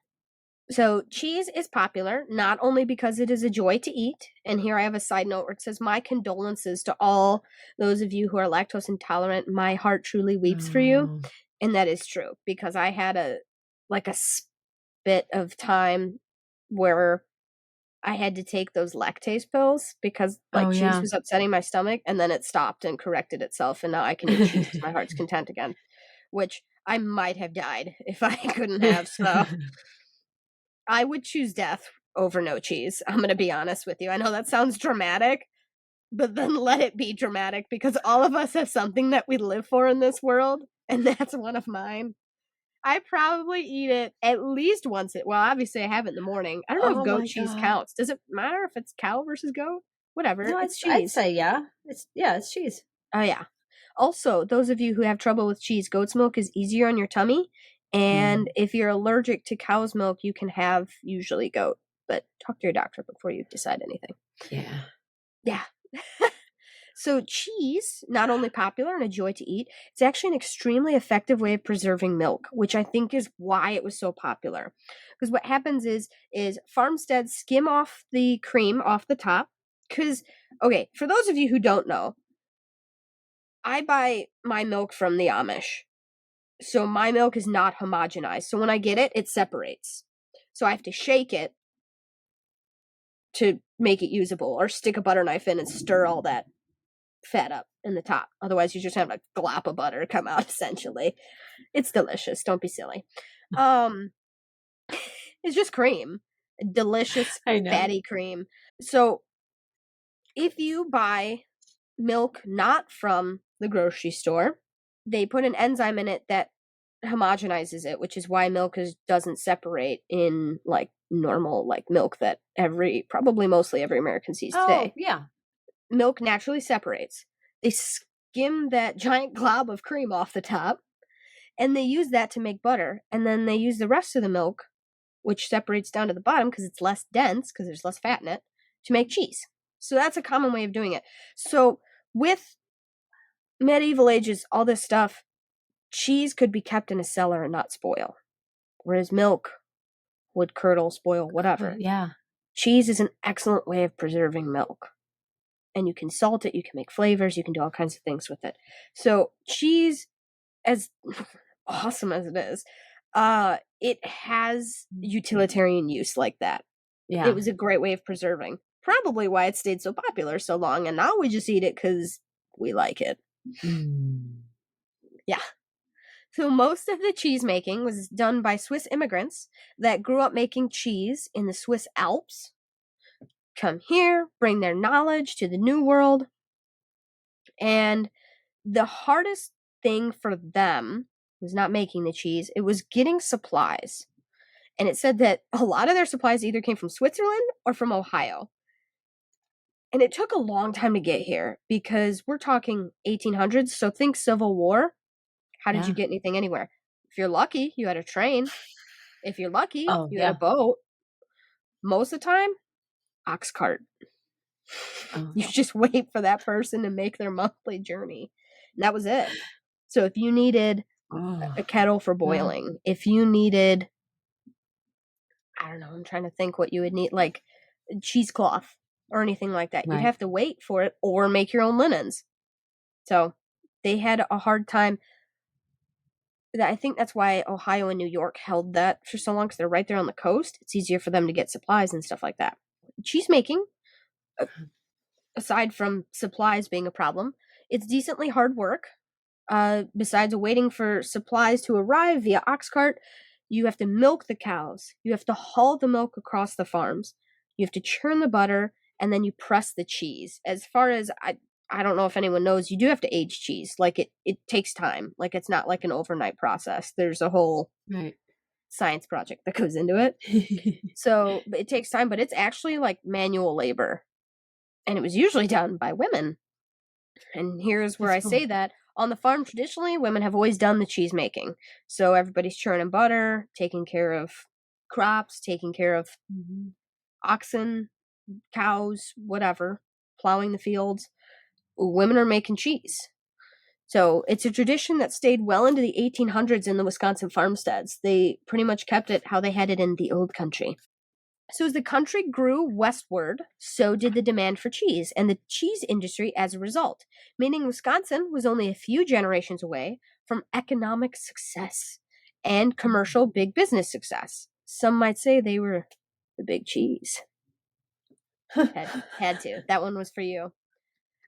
So cheese is popular, not only because it is a joy to eat, and here I have a side note where it says, my condolences to all those of you who are lactose intolerant. My heart truly weeps for you. And that is true, because I had a spit of time where I had to take those lactase pills because cheese was upsetting my stomach, and then it stopped and corrected itself, and now I can eat cheese to my heart's content again, which I might have died if I couldn't have. So I would choose death over no cheese. I'm going to be honest with you. I know that sounds dramatic, but then let it be dramatic, because all of us have something that we live for in this world, and that's one of mine. I probably eat it at least once. Well, obviously I have it in the morning. I don't know if goat cheese counts. Does it matter if it's cow versus goat? Whatever. No, it's I'd cheese. say yeah. It's cheese. Oh yeah. Also, those of you who have trouble with cheese, goat's milk is easier on your tummy. And if you're allergic to cow's milk, you can have usually goat. But talk to your doctor before you decide anything. Yeah. Yeah. So cheese, not only popular and a joy to eat, it's actually an extremely effective way of preserving milk, which I think is why it was so popular. Because what happens is farmsteads skim off the cream off the top. Because, okay, for those of you who don't know, I buy my milk from the Amish. So my milk is not homogenized. So when I get it, it separates. So I have to shake it to make it usable, or stick a butter knife in and stir all that fat up in the top. Otherwise, you just have a glop of butter come out, essentially. It's delicious. Don't be silly. It's just cream. Delicious, fatty cream. So if you buy milk not from the grocery store, they put an enzyme in it that homogenizes it, which is why milk doesn't separate in like normal like milk that mostly every American sees today. Oh, yeah. Milk naturally separates. They skim that giant glob of cream off the top, and they use that to make butter, and then they use the rest of the milk, which separates down to the bottom because it's less dense, because there's less fat in it, to make cheese. So that's a common way of doing it. So with medieval ages, all this stuff, cheese could be kept in a cellar and not spoil, whereas milk would curdle, spoil, whatever. Yeah. Cheese is an excellent way of preserving milk. And you can salt it, you can make flavors, you can do all kinds of things with it. So cheese, as awesome as it is, it has utilitarian use like that. Yeah. It was a great way of preserving. Probably why it stayed so popular so long, and now we just eat it because we like it. Yeah. So most of the cheese making was done by Swiss immigrants that grew up making cheese in the Swiss Alps. Come here, bring their knowledge to the New World. And the hardest thing for them was not making the cheese, it was getting supplies. And it said that a lot of their supplies either came from Switzerland or from Ohio. And it took a long time to get here because we're talking 1800s, so think Civil War. How did you get anything anywhere? If you're lucky, you had a train. If you're lucky, you had a boat. Most of the time, ox cart. You just wait for that person to make their monthly journey. And that was it. So if you needed a kettle for boiling, if you needed, I don't know, I'm trying to think what you would need, like cheesecloth or anything like that. You'd have to wait for it or make your own linens. So they had a hard time. I think that's why Ohio and New York held that for so long, because they're right there on the coast. It's easier for them to get supplies and stuff like that. Cheese making, aside from supplies being a problem, it's decently hard work. Besides waiting for supplies to arrive via ox cart, you have to milk the cows. You have to haul the milk across the farms. You have to churn the butter, and then you press the cheese. As far as I don't know if anyone knows, you do have to age cheese. Like it takes time. Like it's not like an overnight process. There's a whole science project that goes into it. So it takes time, but it's actually like manual labor. And it was usually done by women. And here's where I say that. On the farm, traditionally, women have always done the cheese making. So everybody's churning butter, taking care of crops, taking care of oxen, cows, whatever, plowing the fields. Women are making cheese. So it's a tradition that stayed well into the 1800s in the Wisconsin farmsteads. They pretty much kept it how they had it in the old country. So as the country grew westward, so did the demand for cheese and the cheese industry as a result, meaning Wisconsin was only a few generations away from economic success and commercial big business success. Some might say they were the big cheese. Had to. That one was for you.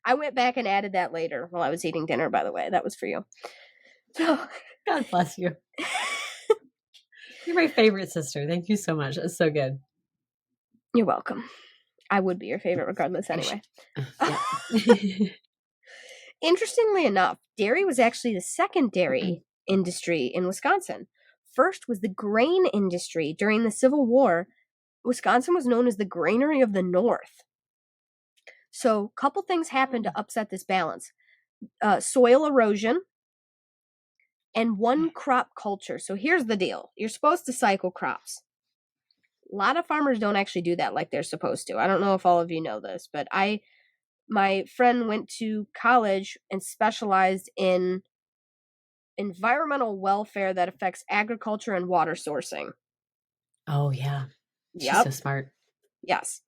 I went back and added that later while I was eating dinner, by the way. That was for you. So, God bless you. You're my favorite sister. Thank you so much. That's so good. You're welcome. I would be your favorite regardless anyway. Interestingly enough, dairy was actually the second dairy industry in Wisconsin. first was the grain industry. During the Civil War, Wisconsin was known as the granary of the North. So a couple things happened to upset this balance. Soil erosion and one crop culture. So here's the deal. You're supposed to cycle crops. A lot of farmers don't actually do that like they're supposed to. I don't know if all of you know this, but my friend went to college and specialized in environmental welfare that affects agriculture and water sourcing. Oh, yeah. She's so smart. Yes.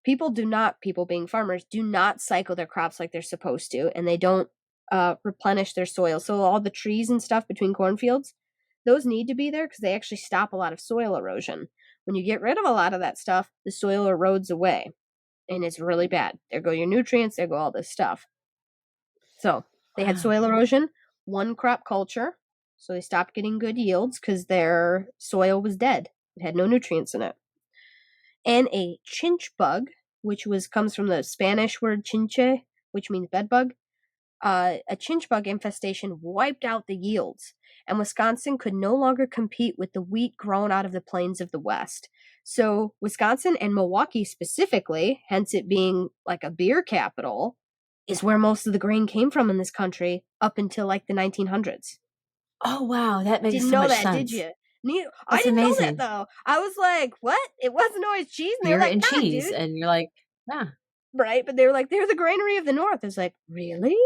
People being farmers, do not cycle their crops like they're supposed to, and they don't replenish their soil. So all the trees and stuff between cornfields, those need to be there because they actually stop a lot of soil erosion. When you get rid of a lot of that stuff, the soil erodes away, and it's really bad. There go your nutrients, there go all this stuff. So they had soil erosion, one crop culture, so they stopped getting good yields because their soil was dead. It had no nutrients in it. And a chinch bug, which comes from the Spanish word chinche, which means bedbug. A chinch bug infestation wiped out the yields, and Wisconsin could no longer compete with the wheat grown out of the plains of the West. So Wisconsin and Milwaukee specifically, hence it being like a beer capital, is where most of the grain came from in this country up until like the 1900s. Oh, wow. That makes Didn't so know much that, sense. did you? I That's didn't amazing. know that, though. I was like, what? It wasn't always cheese? And they Beer were like, and nah, cheese. dude. And you're like, yeah. Right? But they were like, they're the granary of the North. I was like, really?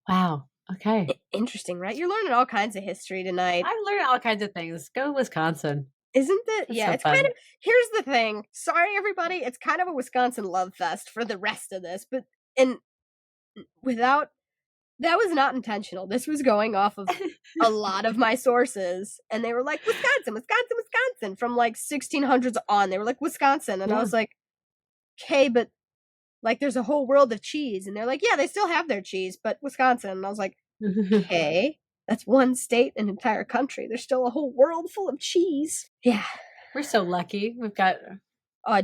Wow. Okay. Interesting, right? You're learning all kinds of history tonight. I'm learning all kinds of things. Go Wisconsin. Isn't it? That's Yeah, so it's fun. kind of, here's the thing. Sorry, everybody. It's kind of a Wisconsin love fest for the rest of this. But, and that was not intentional. This was going off of a lot of my sources. And they were like, Wisconsin, Wisconsin, Wisconsin. From like 1600s on. They were like, Wisconsin. And I was like, okay, but like there's a whole world of cheese. And they're like, yeah, they still have their cheese, but Wisconsin. And I was like, okay, that's one state, an entire country. There's still a whole world full of cheese. Yeah. We're so lucky. We've got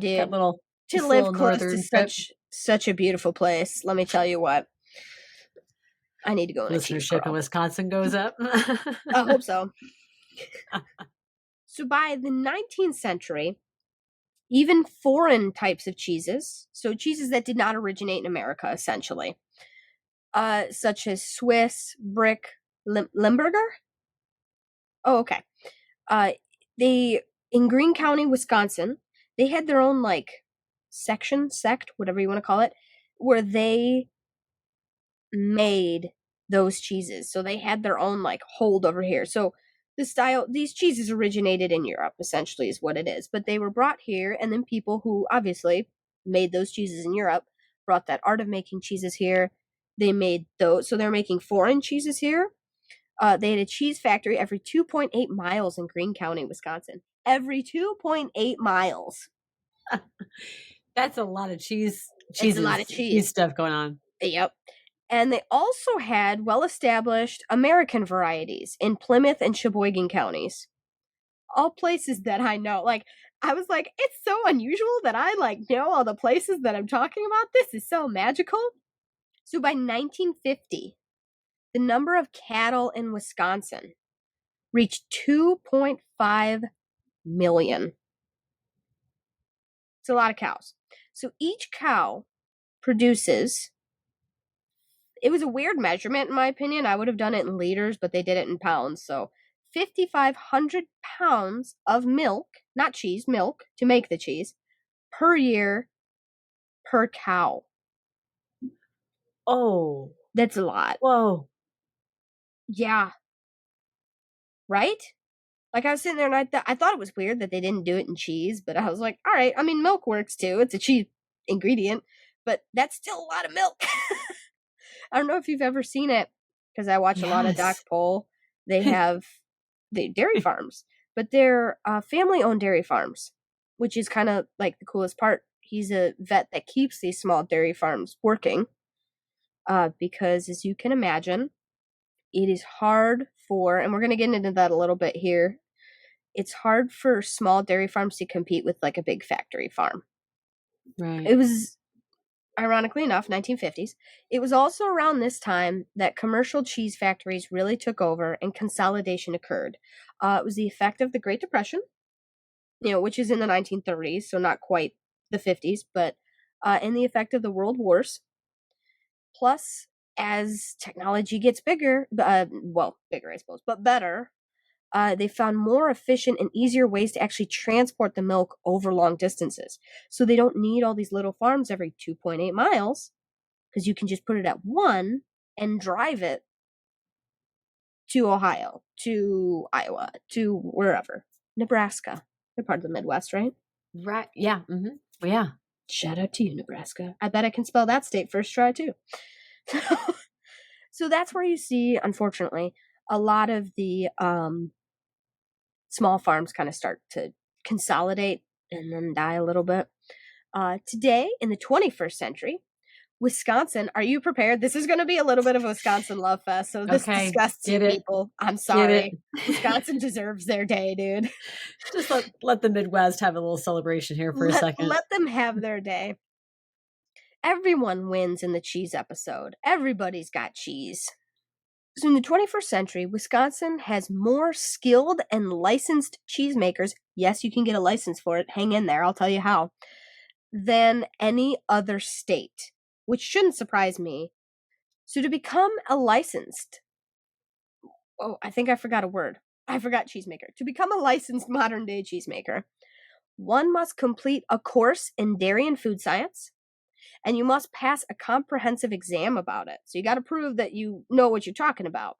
dude, to live close to such a beautiful place. Let me tell you what. I need to go on a cheese crawl. Listenership in Wisconsin goes up. I hope so. So by the 19th century, even foreign types of cheeses, so cheeses that did not originate in America, essentially, such as Swiss, Brick, Limburger. Oh, okay. In Greene County, Wisconsin, they had their own like sect, whatever you want to call it, where they made those cheeses. So they had their own like hold over here. So these cheeses originated in Europe, essentially is what it is. But they were brought here, and then people who obviously made those cheeses in Europe brought that art of making cheeses here. They made those, so they're making foreign cheeses here. They had a cheese factory every 2.8 miles in Greene County, Wisconsin. Every 2.8 miles. That's a lot of cheese. It's a lot of cheese stuff going on. Yep. And they also had well-established American varieties in Plymouth and Sheboygan counties. All places that I know. Like, I was like, it's so unusual that I like know all the places that I'm talking about. This is so magical. So by 1950, the number of cattle in Wisconsin reached 2.5 million. It's a lot of cows. So each cow produces, it was a weird measurement in my opinion. I would have done it in liters, but they did it in pounds. So 5,500 pounds of milk, not cheese, milk, to make the cheese, per year per cow. Oh. That's a lot. Whoa. Yeah. Right? Like, I was sitting there and I thought it was weird that they didn't do it in cheese, but I was like, all right, I mean, milk works too. It's a cheap ingredient, but that's still a lot of milk. I don't know if you've ever seen it, because I watch a lot of Doc Poll. They have the dairy farms, but they're family-owned dairy farms, which is kind of like the coolest part. He's a vet that keeps these small dairy farms working, because as you can imagine, it is hard for, and we're going to get into that a little bit here, it's hard for small dairy farms to compete with like a big factory farm. Right. It was ironically enough, 1950s. It was also around this time that commercial cheese factories really took over and consolidation occurred. It was the effect of the Great Depression, which is in the 1930s, so not quite the 50s, but in the effect of the World Wars. Plus, as technology gets bigger, bigger, I suppose, but better, they found more efficient and easier ways to actually transport the milk over long distances. So they don't need all these little farms every 2.8 miles, because you can just put it at one and drive it to Ohio, to Iowa, to wherever. Nebraska. They're part of the Midwest, right? Right. Yeah. Mm-hmm. Yeah. Shout out to you, Nebraska. I bet I can spell that state first try, too. So that's where you see, unfortunately, a lot of the small farms kind of start to consolidate and then die a little bit. Today, in the 21st century, Wisconsin, are you prepared? This is going to be a little bit of a Wisconsin love fest, so this disgusts you people. I'm sorry. Wisconsin deserves their day, dude. Just let the Midwest have a little celebration here for a second. Let them have their day. Everyone wins in the cheese episode. Everybody's got cheese. So in the 21st century, Wisconsin has more skilled and licensed cheesemakers. Yes, you can get a license for it. Hang in there. I'll tell you how. Than any other state, which shouldn't surprise me. So to become a licensed, I think I forgot a word. I forgot cheesemaker. To become a licensed modern day cheesemaker, one must complete a course in dairy and food science, and you must pass a comprehensive exam about it. So you got to prove that you know what you're talking about.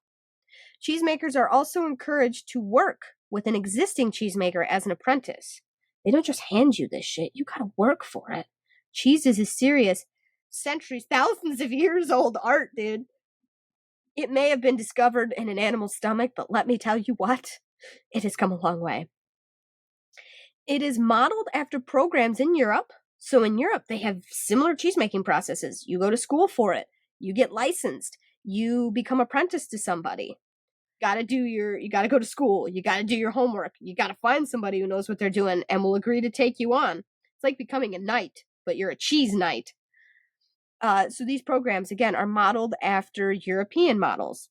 Cheesemakers are also encouraged to work with an existing cheesemaker as an apprentice. They don't just hand you this shit. You got to work for it. Cheese is a serious, centuries, thousands of years old art, dude. It may have been discovered in an animal's stomach, but let me tell you what, it has come a long way. It is modeled after programs in Europe. So in Europe, they have similar cheesemaking processes. You go to school for it. You get licensed. You become apprenticed to somebody. You got to go to school. You got to do your homework. You got to find somebody who knows what they're doing and will agree to take you on. It's like becoming a knight, but you're a cheese knight. So these programs, again, are modeled after European models.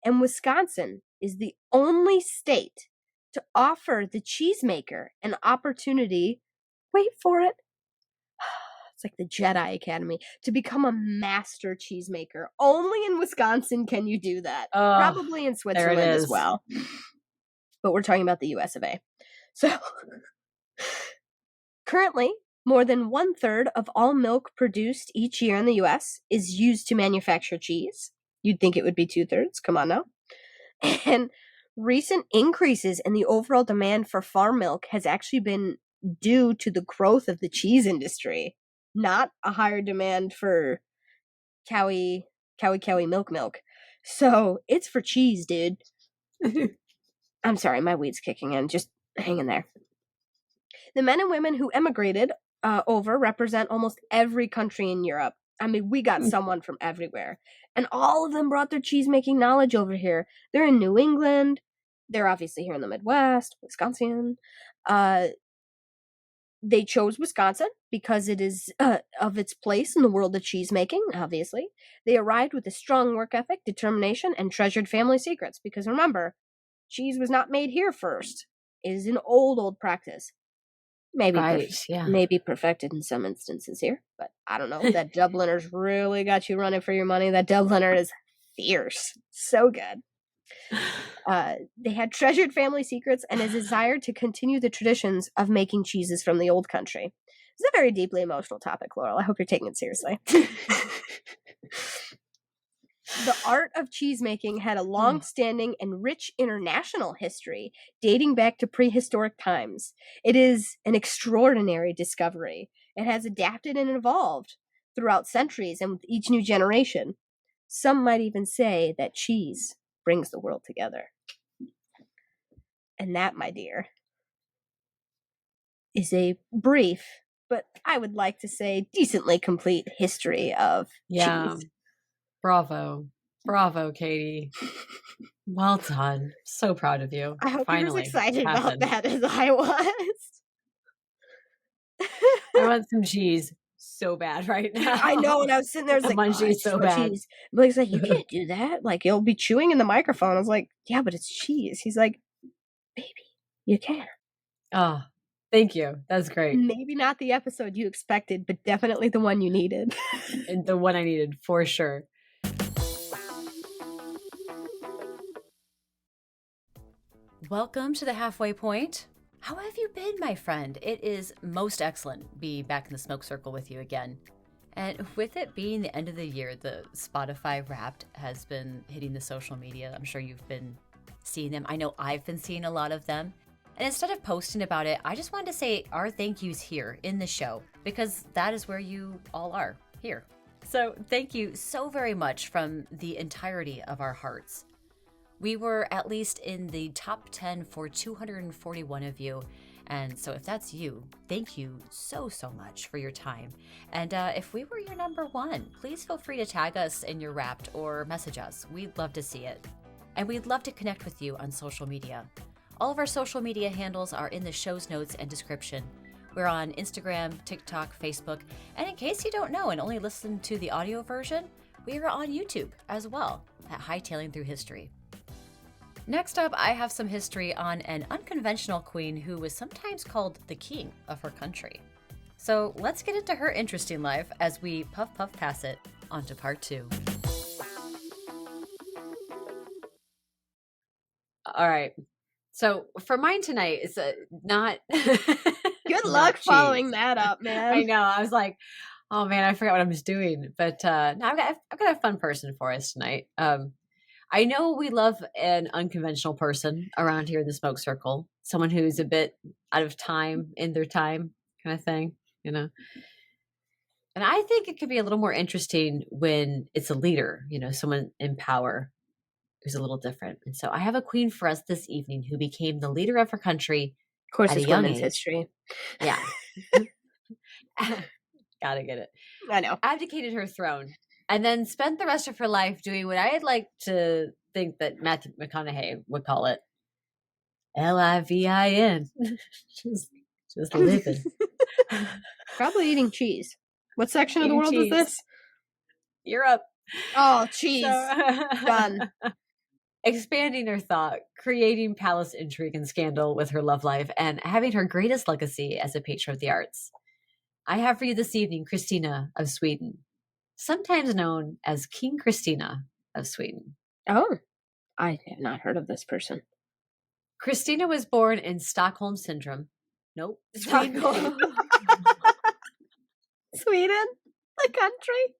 And Wisconsin is the only state to offer the cheesemaker an opportunity, wait for it, it's like the Jedi Academy, to become a master cheesemaker. Only in Wisconsin can you do that. Probably in Switzerland as well. But we're talking about the US of A. So currently, more than 1/3 of all milk produced each year in the US is used to manufacture cheese. You'd think it would be 2/3. Come on now. And recent increases in the overall demand for farm milk has actually been due to the growth of the cheese industry, not a higher demand for cowy milk. So it's for cheese, dude. I'm sorry, my weed's kicking in. Just hang in there. The men and women who emigrated over represent almost every country in Europe. I mean, we got someone from everywhere. And all of them brought their cheese-making knowledge over here. They're in New England. They're obviously here in the Midwest, Wisconsin. They chose Wisconsin because it is of its place in the world of cheese-making, obviously. They arrived with a strong work ethic, determination, and treasured family secrets. Because remember, cheese was not made here first. It is an old practice. Maybe perfected in some instances here, but I don't know. That Dubliner's really got you running for your money. That Dubliner is fierce. So good. They had treasured family secrets and a desire to continue the traditions of making cheeses from the old country. It's a very deeply emotional topic, Laurel. I hope you're taking it seriously. The art of cheesemaking had a long-standing and rich international history dating back to prehistoric times. It is an extraordinary discovery. It has adapted and evolved throughout centuries and with each new generation. Some might even say that cheese brings the world together. And that, my dear, is a brief, but I would like to say decently complete history of cheese. Bravo, Katie. Well done. So proud of you. I hope you were as excited about that as I was. I want some cheese so bad right now. I know, and I was sitting there, I was like, munching it's so bad. cheese. Blake's like, you can't do that. Like, you'll be chewing in the microphone. I was like, yeah, but it's cheese. He's like, baby, you can. Oh, thank you. That's great. Maybe not the episode you expected, but definitely the one you needed. And the one I needed, for sure. Welcome to the halfway point. How have you been, my friend? It is most excellent be back in the smoke circle with you again. And with it being the end of the year, the Spotify Wrapped has been hitting the social media. I'm sure you've been seeing them. I know I've been seeing a lot of them. And instead of posting about it, I just wanted to say our thank yous here in the show, because that is where you all are, here. So thank you so very much from the entirety of our hearts. We were at least in the top 10 for 241 of you. And so if that's you, thank you so much for your time. And if we were your number one, please feel free to tag us in your Wrapped or message us. We'd love to see it. And we'd love to connect with you on social media. All of our social media handles are in the show's notes and description. We're on Instagram, TikTok, Facebook, and in case you don't know and only listen to the audio version, we are on YouTube as well at Hightailing Through History. Next up, I have some history on an unconventional queen who was sometimes called the king of her country. So let's get into her interesting life as we puff pass it on to part 2. All right. So for mine tonight, it's not... Good luck following that up, man. I know. I was like, oh man, I forgot what I was doing. But no, I've got a fun person for us tonight. I know we love an unconventional person around here in the smoke circle, someone who's a bit out of time, in their time kind of thing, you know. And I think it could be a little more interesting when it's a leader, you know, someone in power who's a little different. And so I have a queen for us this evening who became the leader of her country. Of course, at it's a young women's age. history. Yeah. Gotta get it. I know. Abdicated her throne and then spent the rest of her life doing what I'd like to think that Matthew McConaughey would call it. LIVIN. just living. Probably eating cheese. What section of the world is this? Europe. Oh, cheese. Done. Expanding her thought, creating palace intrigue and scandal with her love life, and having her greatest legacy as a patron of the arts. I have for you this evening Christina of Sweden, sometimes known as King Christina of Sweden. Oh, I have not heard of this person. Christina was born in Stockholm Syndrome. Nope. Stockholm. Sweden? The country?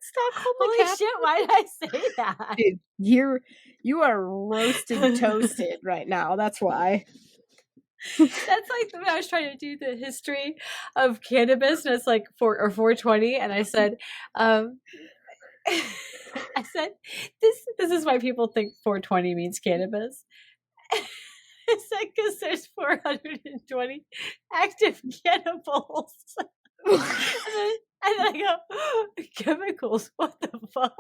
Stockholm, the Holy shit, why did I say that? Dude, you are roasted and toasted right now. That's why. That's like when I was trying to do the history of cannabis, and it's like 420, and I said, I said, this is why people think 420 means cannabis. I said, because there's 420 active cannibals. And then I go, chemicals, what the fuck?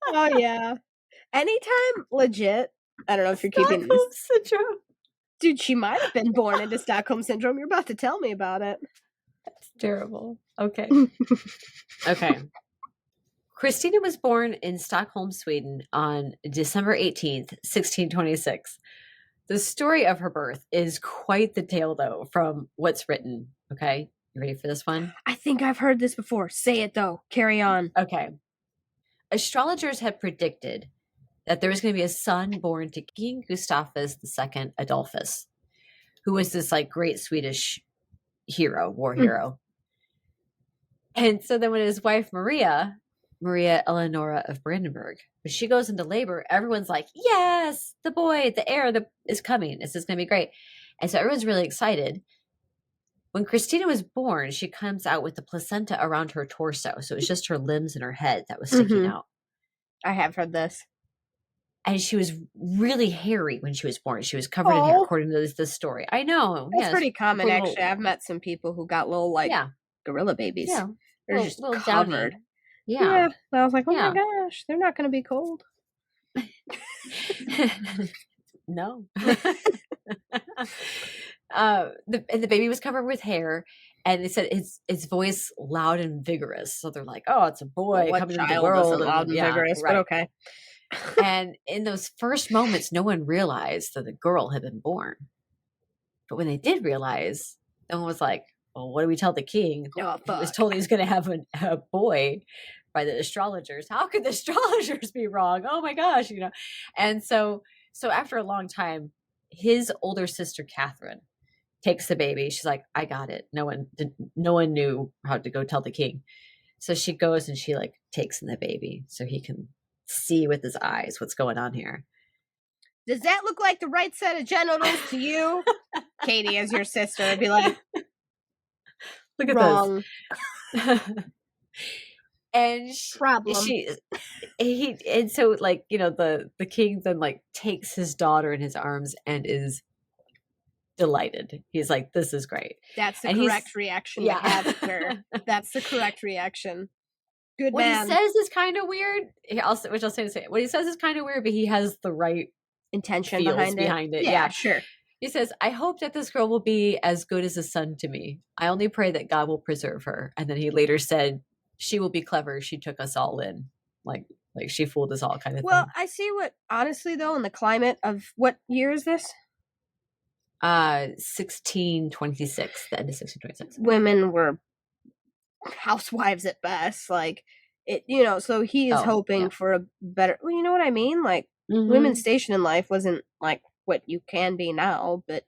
Oh, yeah. Anytime, legit, I don't know if you're keeping this. Syndrome. Dude, she might have been born into Stockholm Syndrome. You're about to tell me about it. That's terrible. Okay. Okay. Christina was born in Stockholm, Sweden on December 18th, 1626. The story of her birth is quite the tale, though, from what's written. Okay? You ready for this one? I think I've heard this before. Say it, though. Carry on. Okay. Astrologers had predicted that there was going to be a son born to King Gustavus II Adolphus, who was this like great Swedish hero, war hero. And so then when his wife Maria Eleonora of Brandenburg, when she goes into labor, everyone's like, yes, the boy, the heir is coming. This is going to be great. And so everyone's really excited. When Christina was born, she comes out with the placenta around her torso. So it was just her limbs and her head that was sticking out. I have heard this. And she was really hairy when she was born. She was covered in hair, according to this story. I know. That's pretty common, actually. I've met some people who got little, gorilla babies. Yeah. They're just covered. Downy. Yeah. And I was like, oh my gosh, they're not going to be cold. No. the baby was covered with hair, and they said its voice loud and vigorous. So they're like, oh, it's a Well, boy what coming into the child world, isn't and loud and yeah, vigorous? But right. okay. And in those first moments, no one realized that the girl had been born. But when they did realize, no one was like, well, what do we tell the king? Oh, He was fuck. told he was going to have a boy by the astrologers. How could the astrologers be wrong? Oh my gosh, you know. And so after a long time, his older sister Catherine takes the baby. She's like, I got it. No one knew how to go tell the king. So she goes and she like takes in the baby so he can see with his eyes what's going on here. Does that look like the right set of genitals to you? Katie, as your sister, would be like, look at wrong. This. And Problem. and so like, you know, the king then like takes his daughter in his arms and is delighted. He's like, this is great. That's the correct reaction to have, sir. That's the correct reaction. Good what man. He says is kind of weird. Which I'll say, what he says is kind of weird, but he has the right intention behind it. Yeah, sure. He says, I hope that this girl will be as good as a son to me. I only pray that God will preserve her. And then he later said, she will be clever. She took us all in. Like she fooled us all kind of thing. Well, I see what, honestly though, in the climate of, what year is this? 1626, the end of 1626. Women were housewives at best, like it, you know. So he is hoping for a better. Well, you know what I mean? Like women's station in life wasn't like what you can be now, but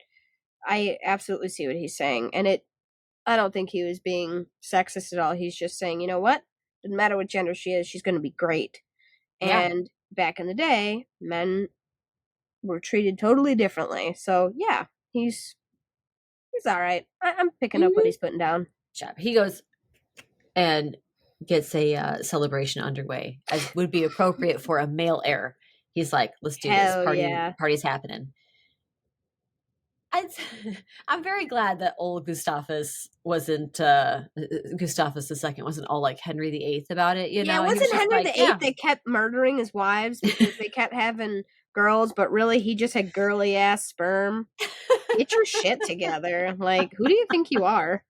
I absolutely see what he's saying, and I don't think he was being sexist at all. He's just saying, you know what? Doesn't matter what gender she is, she's going to be great. And back in the day, men were treated totally differently. So yeah, he's all right. I'm picking up what he's putting down. He goes and gets a celebration underway, as would be appropriate for a male heir. He's like, let's do this. Party's happening. I'm very glad that old Gustavus wasn't Gustavus II wasn't all like Henry VIII about it. You know, it wasn't Henry VIII that kept murdering his wives because they kept having girls, but really he just had girly ass sperm. Get your shit together. Like, who do you think you are?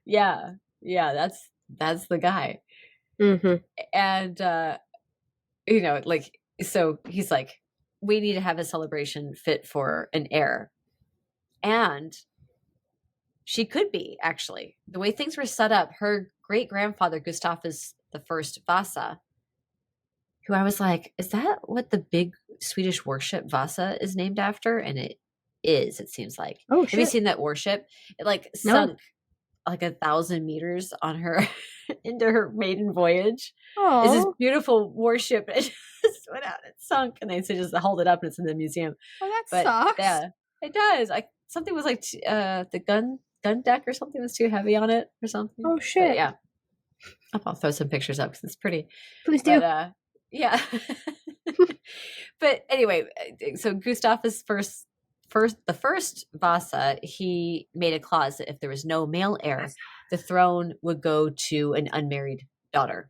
Yeah, that's the guy. And you know, like, so he's like, we need to have a celebration fit for an heir. And she could be, actually. The way things were set up, her great-grandfather, Gustavus I Vasa, who I was like, is that what the big Swedish warship Vasa is named after? And it is, it seems like. Oh, shit. Have you seen that warship? It like sunk like 1,000 meters on her into her maiden voyage. Aww. It's this beautiful warship. It just went out and sunk, and they just hold it up, and it's in the museum. Oh, that sucks. Yeah, it does. Like something was like the gun deck or something was too heavy on it or something. Oh shit! But yeah, I'll throw some pictures up because it's pretty. Please do. Yeah. But anyway, so Gustavus the first Vasa, he made a clause that if there was no male heir, the throne would go to an unmarried daughter.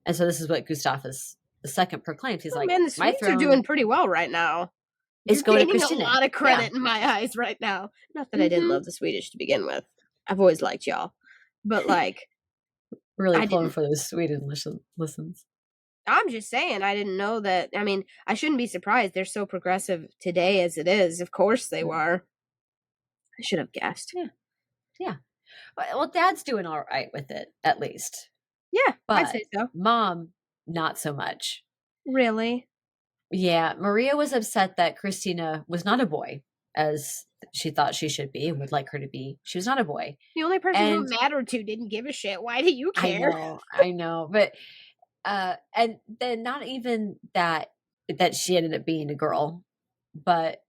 And so this is what Gustavus II proclaims. He's like, man, the Swedes are doing pretty well right now. It's going to Christina. A lot of credit in my eyes right now. Not that I didn't love the Swedish to begin with. I've always liked y'all. But like, really pulling for those Sweden listens. I'm just saying, I didn't know that. I mean, I shouldn't be surprised. They're so progressive today as it is. Of course they were. I should have guessed. Yeah. Well, Dad's doing all right with it, at least. Yeah, but I'd say so. Mom, not so much. Really? Yeah. Maria was upset that Christina was not a boy, as she thought she should be and would like her to be. She was not a boy. The only person who mattered to didn't give a shit. Why do you care? I know. But and then not even that she ended up being a girl, but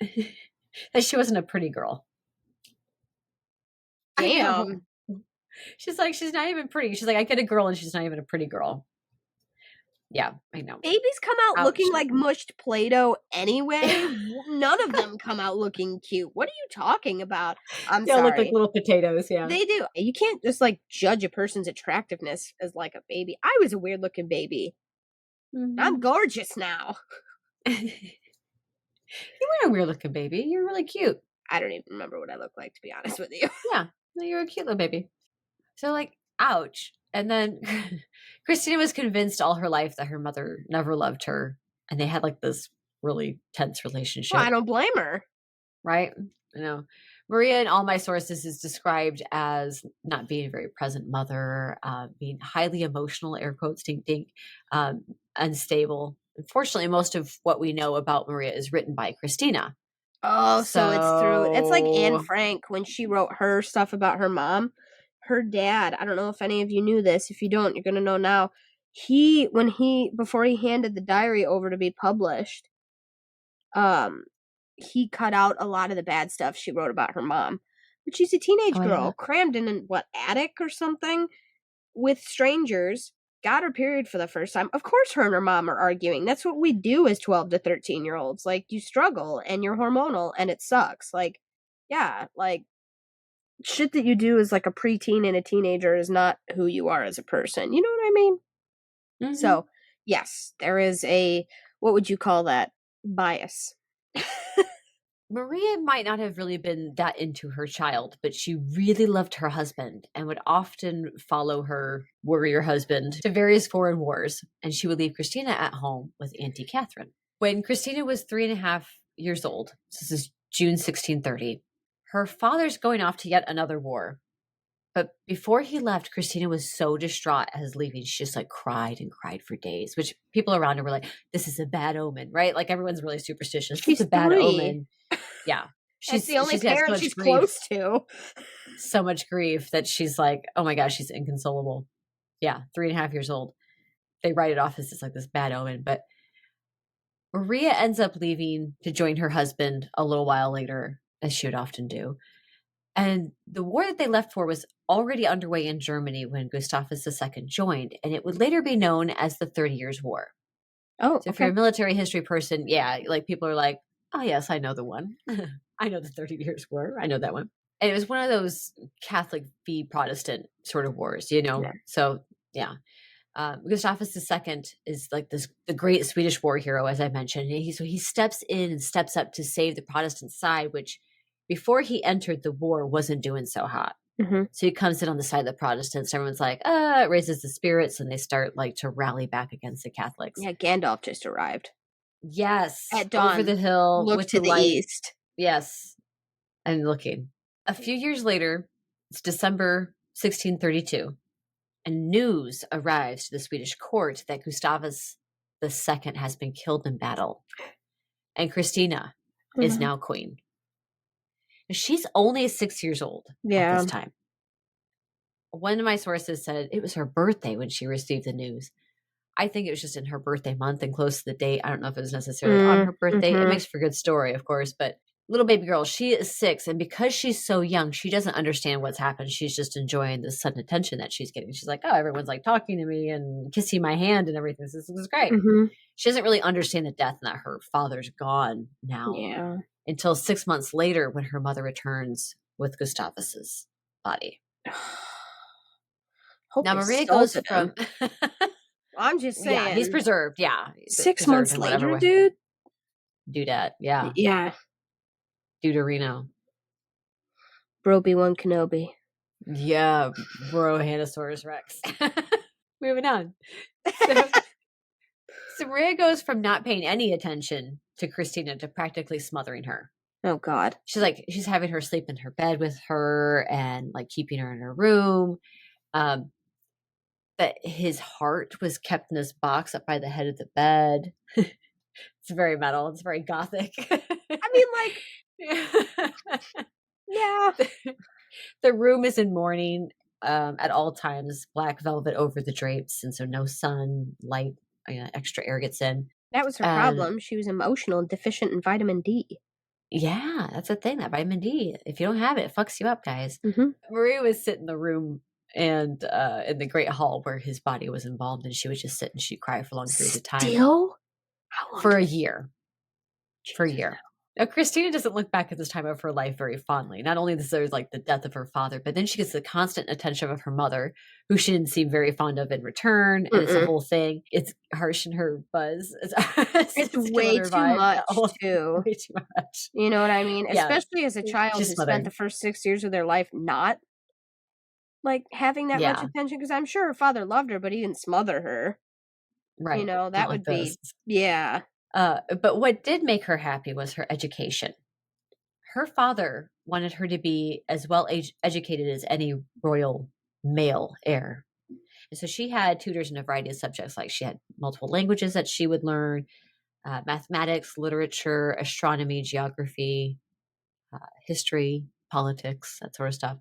that she wasn't a pretty girl. Damn. She's like, she's not even pretty. She's like, I get a girl and she's not even a pretty girl. Yeah, I know. Babies come out looking like mushed Play-Doh anyway. None of them come out looking cute. What are you talking about? I'm sorry. They look like little potatoes, yeah. They do. You can't just like judge a person's attractiveness as like a baby. I was a weird looking baby. I'm gorgeous now. You were a weird looking baby. You're really cute. I don't even remember what I look like, to be honest with you. Yeah, you're a cute little baby. So, like, ouch. And then Christina was convinced all her life that her mother never loved her. And they had like this really tense relationship. Well, I don't blame her. Right? You know, Maria in all my sources is described as not being a very present mother, being highly emotional, air quotes, dink, dink, unstable. Unfortunately, most of what we know about Maria is written by Christina. Oh, so it's like Anne Frank when she wrote her stuff about her mom. Her dad, I don't know if any of you knew this. If you don't, you're going to know now. Before he handed the diary over to be published, he cut out a lot of the bad stuff she wrote about her mom. But she's a teenage girl, crammed in an attic or something with strangers, got her period for the first time. Of course her and her mom are arguing. That's what we do as 12 to 13-year-olds. Like, you struggle and you're hormonal and it sucks. Like, yeah, like, shit that you do as like a preteen and a teenager is not who you are as a person. You know what I mean? Mm-hmm. So, yes, there is what would you call that? Bias. Maria might not have really been that into her child, but she really loved her husband and would often follow her warrior husband to various foreign wars. And she would leave Christina at home with Auntie Catherine. When Christina was 3.5 years old, this is June 1630, her father's going off to yet another war. But before he left, Christina was so distraught at his leaving. She just like cried and cried for days, which people around her were like, this is a bad omen, right? Like everyone's really superstitious. She's a bad omen. Yeah. She's the only parent she's close to. So much grief that she's like, oh my gosh, she's inconsolable. Yeah. 3.5 years old. They write it off as just like this bad omen. But Maria ends up leaving to join her husband a little while later, as she would often do. And the war that they left for was already underway in Germany when Gustavus II joined, and it would later be known as the 30 Years' War. Oh, so if you're a military history person, yeah, like people are like, oh yes, I know the one. I know the 30 Years' War. I know that one. And it was one of those Catholic v. Protestant sort of wars, you know? Yeah. So, yeah. Gustavus II is like the great Swedish war hero, as I mentioned. And he steps in and steps up to save the Protestant side, which before he entered the war wasn't doing so hot. Mm-hmm. So he comes in on the side of the Protestants. Everyone's like, it raises the spirits, and they start like to rally back against the Catholics. Yeah, Gandalf just arrived. Yes. At dawn. Over the hill. Look to the east. Yes. And looking. A few years later, it's December 1632, and news arrives to the Swedish court that Gustavus II has been killed in battle. And Christina is now queen. She's only 6 years old at this time. One of my sources said it was her birthday when she received the news. I think it was just in her birthday month and close to the date. I don't know if it was necessarily on her birthday. It makes for a good story, of course. But little baby girl, she is 6. And because she's so young, she doesn't understand what's happened. She's just enjoying the sudden attention that she's getting. She's like, oh, everyone's like talking to me and kissing my hand and everything. This is great. Mm-hmm. She doesn't really understand the death and that her father's gone now. Yeah. Until 6 months later when her mother returns with Gustavus's body. Now Maria goes from I'm just saying. Yeah, he's preserved. Yeah. 6 months later, dude. Dudette. Yeah. Yeah. Deuterino. Bro B1 Kenobi. Yeah. Bro Hanosaurus Rex. Moving on. So Maria goes from not paying any attention to Christina to practically smothering her. Oh God. She's having her sleep in her bed with her and like keeping her in her room. That his heart was kept in this box up by the head of the bed. It's very metal. It's very gothic. I mean, like, yeah. The room is in mourning at all times, black velvet over the drapes, and so no sun, light, extra air gets in. That was her problem. She was emotional and deficient in vitamin D. Yeah, that's the thing. That vitamin D, if you don't have it, it fucks you up, guys. Mm-hmm. Maria would sit in the room and in the great hall where his body was embalmed, and she would just sit and she'd cry for long periods of time. Still? How long? For a year. For a year. Now, Christina doesn't look back at this time of her life very fondly. Not only is there like the death of her father, but then she gets the constant attention of her mother, who she didn't seem very fond of in return. And it's a whole thing. It's harsh in her buzz. It's way too vibe. much, too. Way too much. You know what I mean? Yeah. Especially as a child who spent the first 6 years of their life not like having that much attention. Because I'm sure her father loved her, but he didn't smother her. Right. You know, that would be, yeah. But what did make her happy was her education. Her father wanted her to be as well educated as any royal male heir. And so she had tutors in a variety of subjects, like she had multiple languages that she would learn, mathematics, literature, astronomy, geography, history, politics, that sort of stuff.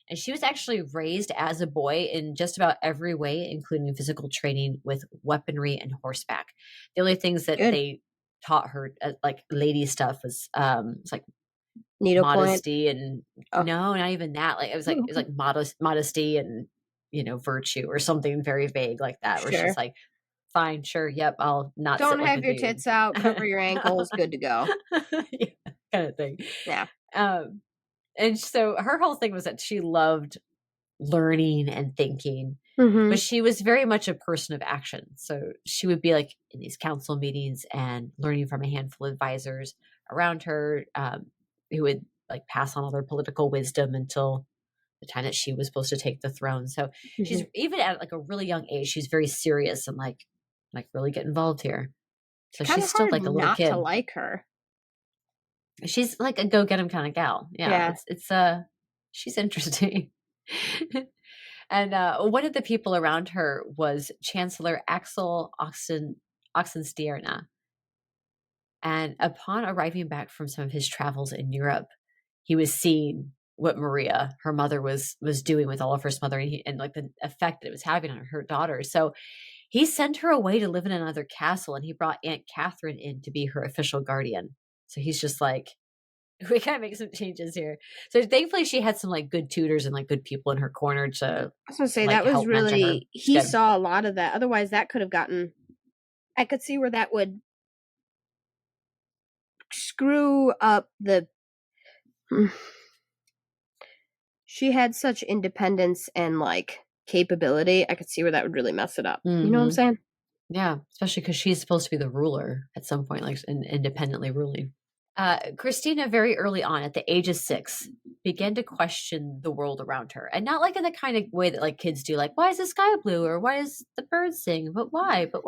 And she was actually raised as a boy in just about every way, including physical training with weaponry and horseback. The only things that they taught her, like lady stuff, was like modesty and no, not even that. Like it was like modesty and virtue or something very vague like that. Where she's like, fine, sure, yep, I'll not. Don't have your tits out, cover your ankles, good to go. Yeah, kind of thing. Yeah. And so her whole thing was that she loved learning and thinking, but she was very much a person of action. So she would be like in these council meetings and learning from a handful of advisors around her, who would like pass on all their political wisdom until the time that she was supposed to take the throne. So she's even at like a really young age, she's very serious and like really get involved here. So she's still like a little kid. Not to like her. She's like a go get him kind of gal. Yeah. It's she's interesting. And one of the people around her was Chancellor Axel Oxenstierna. And upon arriving back from some of his travels in Europe, he was seeing what Maria, her mother, was doing with all of her smothering and like the effect that it was having on her daughter. So he sent her away to live in another castle, and he brought Aunt Catherine in to be her official guardian. So he's just like, we gotta make some changes here. So thankfully she had some like good tutors and like good people in her corner to. I was gonna say that was really, he saw a lot of that. Otherwise that could have gotten, I could see where that would screw up the. She had such independence and like capability. I could see where that would really mess it up. You know what I'm saying? Yeah, especially because she's supposed to be the ruler at some point, like independently ruling. Christina, very early on, at the age of 6, began to question the world around her, and not like in the kind of way that like kids do, like why is the sky blue or why does the birds sing? But why? But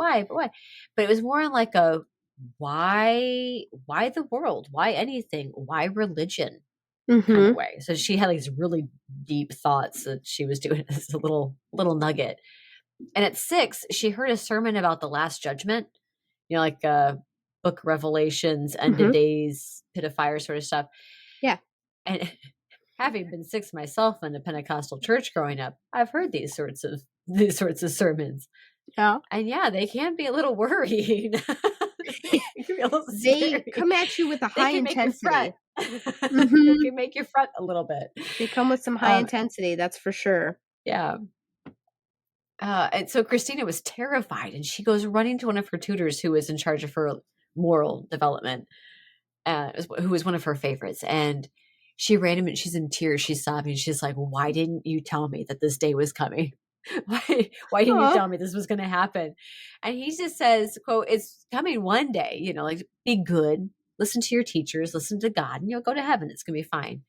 it was more in like a why the world? Why anything? Why religion? Kind of way. So she had like these really deep thoughts that she was doing as a little nugget. And at 6, she heard a sermon about the Last Judgment, like Book Revelations, End of Days, Pit of Fire sort of stuff. Yeah. And having been 6 myself in a Pentecostal church growing up, I've heard these sorts of sermons. Yeah. And yeah, they can be a little worrying. They come at you with a high intensity. They can make you fret a little bit. They come with some high intensity, that's for sure. Yeah. And so Christina was terrified, and she goes running to one of her tutors who was in charge of her moral development, who was one of her favorites. And she ran him, and she's in tears. She's sobbing. She's like, why didn't you tell me that this day was coming? Why didn't you tell me this was going to happen? And he just says, quote, it's coming one day, like be good, listen to your teachers, listen to God, and you'll go to heaven. It's going to be fine.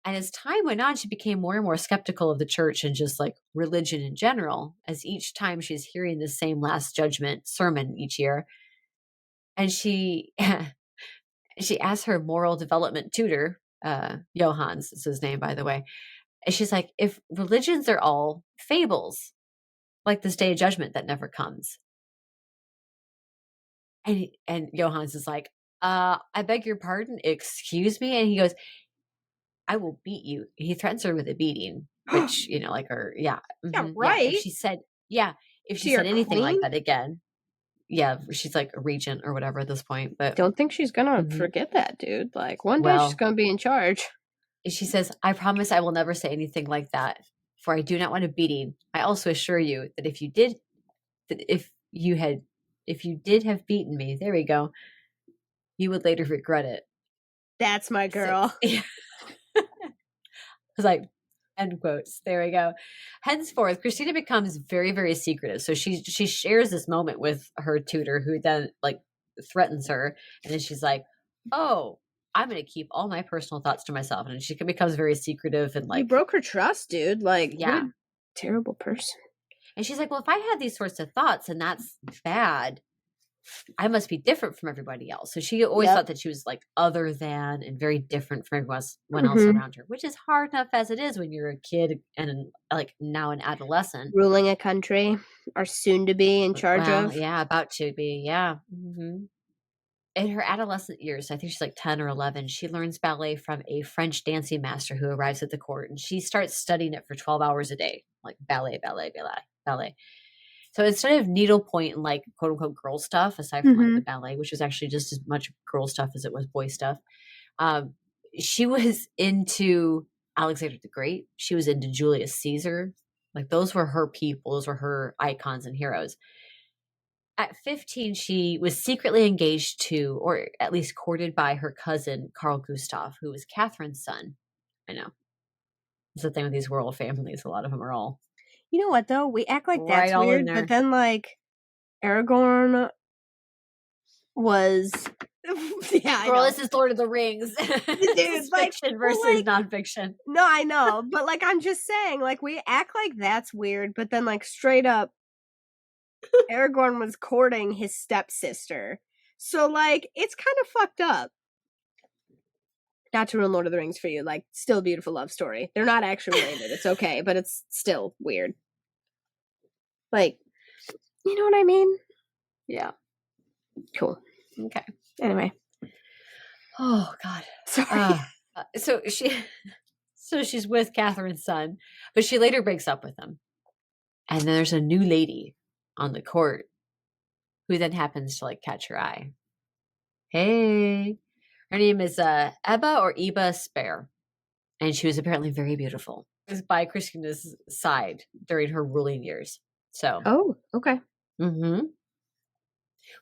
And as time went on, she became more and more skeptical of the church and just like religion in general, as each time she's hearing the same Last Judgment sermon each year. And she asked her moral development tutor, Johannes is his name, by the way. And she's like, if religions are all fables, like this day of judgment that never comes. And Johannes is like, I beg your pardon, excuse me? And he goes, I will beat you. He threatens her with a beating, which, like her, yeah. Yeah, right. Yeah, if she said anything like that again, yeah, she's like a regent or whatever at this point. But don't think she's going to forget that, dude. Like one day she's going to be in charge. She says, I promise I will never say anything like that, for I do not want a beating. I also assure you that if you did have beaten me, there we go, you would later regret it. That's my girl. I was like, end quotes. There we go. Henceforth, Christina becomes very, very secretive. So she shares this moment with her tutor, who then like threatens her, and then she's like, "Oh, I'm going to keep all my personal thoughts to myself." And she becomes very secretive and like, you broke her trust, dude. Like, yeah, what a terrible person. And she's like, "Well, if I had these sorts of thoughts and that's bad, I must be different from everybody else." So she always thought that she was like other than and very different from everyone else around her, which is hard enough as it is when you're a kid and like now an adolescent. Ruling a country, or soon to be in charge of. Yeah, about to be. Yeah. Mm-hmm. In her adolescent years, I think she's like 10 or 11, she learns ballet from a French dancing master who arrives at the court, and she starts studying it for 12 hours a day, like ballet. So instead of needlepoint and like quote unquote girl stuff, aside from like the ballet, which was actually just as much girl stuff as it was boy stuff, she was into Alexander the Great. She was into Julius Caesar. Like those were her people. Those were her icons and heroes. At 15, she was secretly engaged to, or at least courted by, her cousin, Carl Gustav, who was Catherine's son. I know. It's the thing with these royal families. A lot of them are all. You know what, though? We act like that's weird, but then, like, Aragorn was... yeah, girl, this is Lord of the Rings. Dude, this is like, fiction versus like, nonfiction. No, I know. But, like, I'm just saying, like, we act like that's weird, but then, like, straight up, Aragorn was courting his stepsister. So, like, it's kind of fucked up. Not to ruin Lord of the Rings for you. Like, still a beautiful love story. They're not actually related. It's okay, but it's still weird. Like, you know what I mean? Yeah. Cool. Okay. Anyway. Oh, God. Sorry. So she's with Catherine's son, but she later breaks up with him. And then there's a new lady on the court who then happens to like catch her eye. Hey, her name is Eba Spare, and she was apparently very beautiful. It was by Christina's side during her ruling years. So, oh, okay. Mm-hmm. We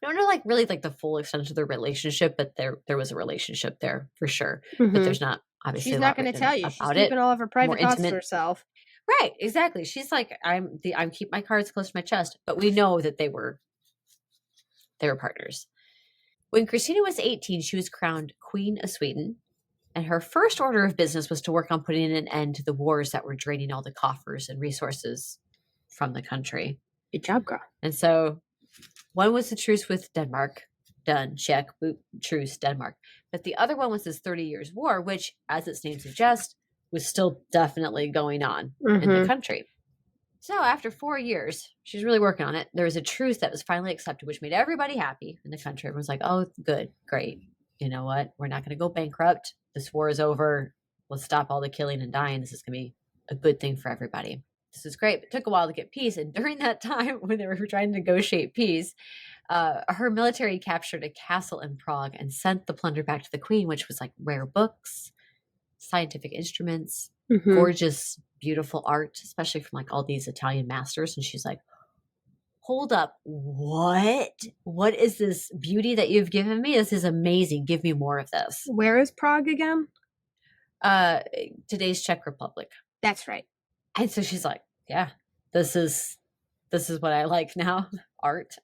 don't know like really like the full extent of their relationship, but there was a relationship there for sure. But there's not obviously. She's not going to tell you. She's keeping all of her private thoughts to herself. Right, exactly. She's like, I'm keep my cards close to my chest, but we know that they were partners. When Christina was 18, she was crowned Queen of Sweden, and her first order of business was to work on putting an end to the wars that were draining all the coffers and resources from the country. Good job, girl. And so, one was the truce with Denmark. Done. Check. Boop. Truce. Denmark. But the other one was this 30 Years' War, which, as its name suggests, was still definitely going on in the country. So after 4 years, she's really working on it. There was a truce that was finally accepted, which made everybody happy in the country. Everyone's like, oh, good, great. You know what? We're not going to go bankrupt. This war is over. Let's stop all the killing and dying. This is going to be a good thing for everybody. This is great. It took a while to get peace. And during that time, when they were trying to negotiate peace, her military captured a castle in Prague and sent the plunder back to the queen, which was like rare books, scientific instruments, gorgeous, beautiful art, especially from like all these Italian masters. And she's like, hold up, what is this beauty that you've given me? This is amazing. Give me more of this. Where is Prague again? Today's Czech Republic. That's right. And so she's like, yeah, this is what I like now. Art.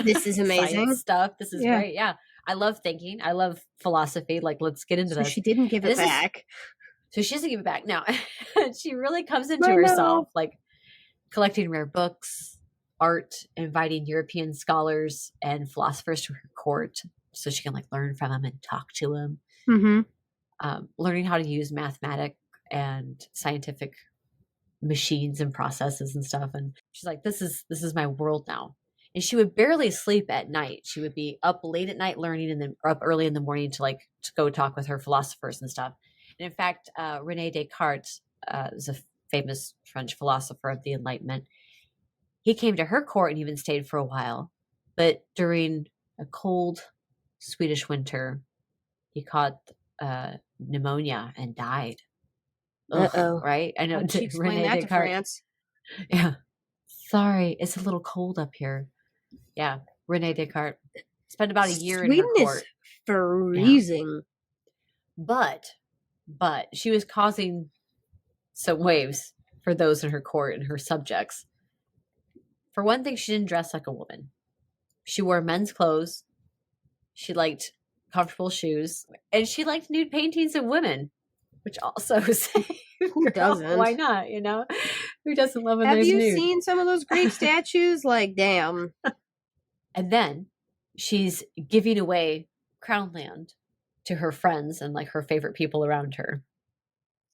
This is amazing stuff. This is great. Yeah. I love thinking. I love philosophy. Like, let's get into this. She didn't give it back. So she doesn't give it back. Now, she really comes into herself, like collecting rare books, art, inviting European scholars and philosophers to her court so she can like learn from them and talk to them. Learning how to use mathematic and scientific machines and processes and stuff. And she's like, this is my world now. And she would barely sleep at night. She would be up late at night learning and then up early in the morning to go talk with her philosophers and stuff. And in fact, René Descartes is a famous French philosopher of the Enlightenment. He came to her court and even stayed for a while. But during a cold Swedish winter, he caught pneumonia and died. Uh-oh. Right? I know. She explained that to France. Yeah. Sorry, it's a little cold up here. Yeah. René Descartes spent about a year in her court. freezing. Yeah. But she was causing some waves for those in her court and her subjects. For one thing, she didn't dress like a woman. She wore men's clothes. She liked comfortable shoes, and she liked nude paintings of women, which also who doesn't? Why not? Who doesn't love when Have there's you nude? seen some of those great statues? Like, damn. And then she's giving away crown land to her friends and like her favorite people around her.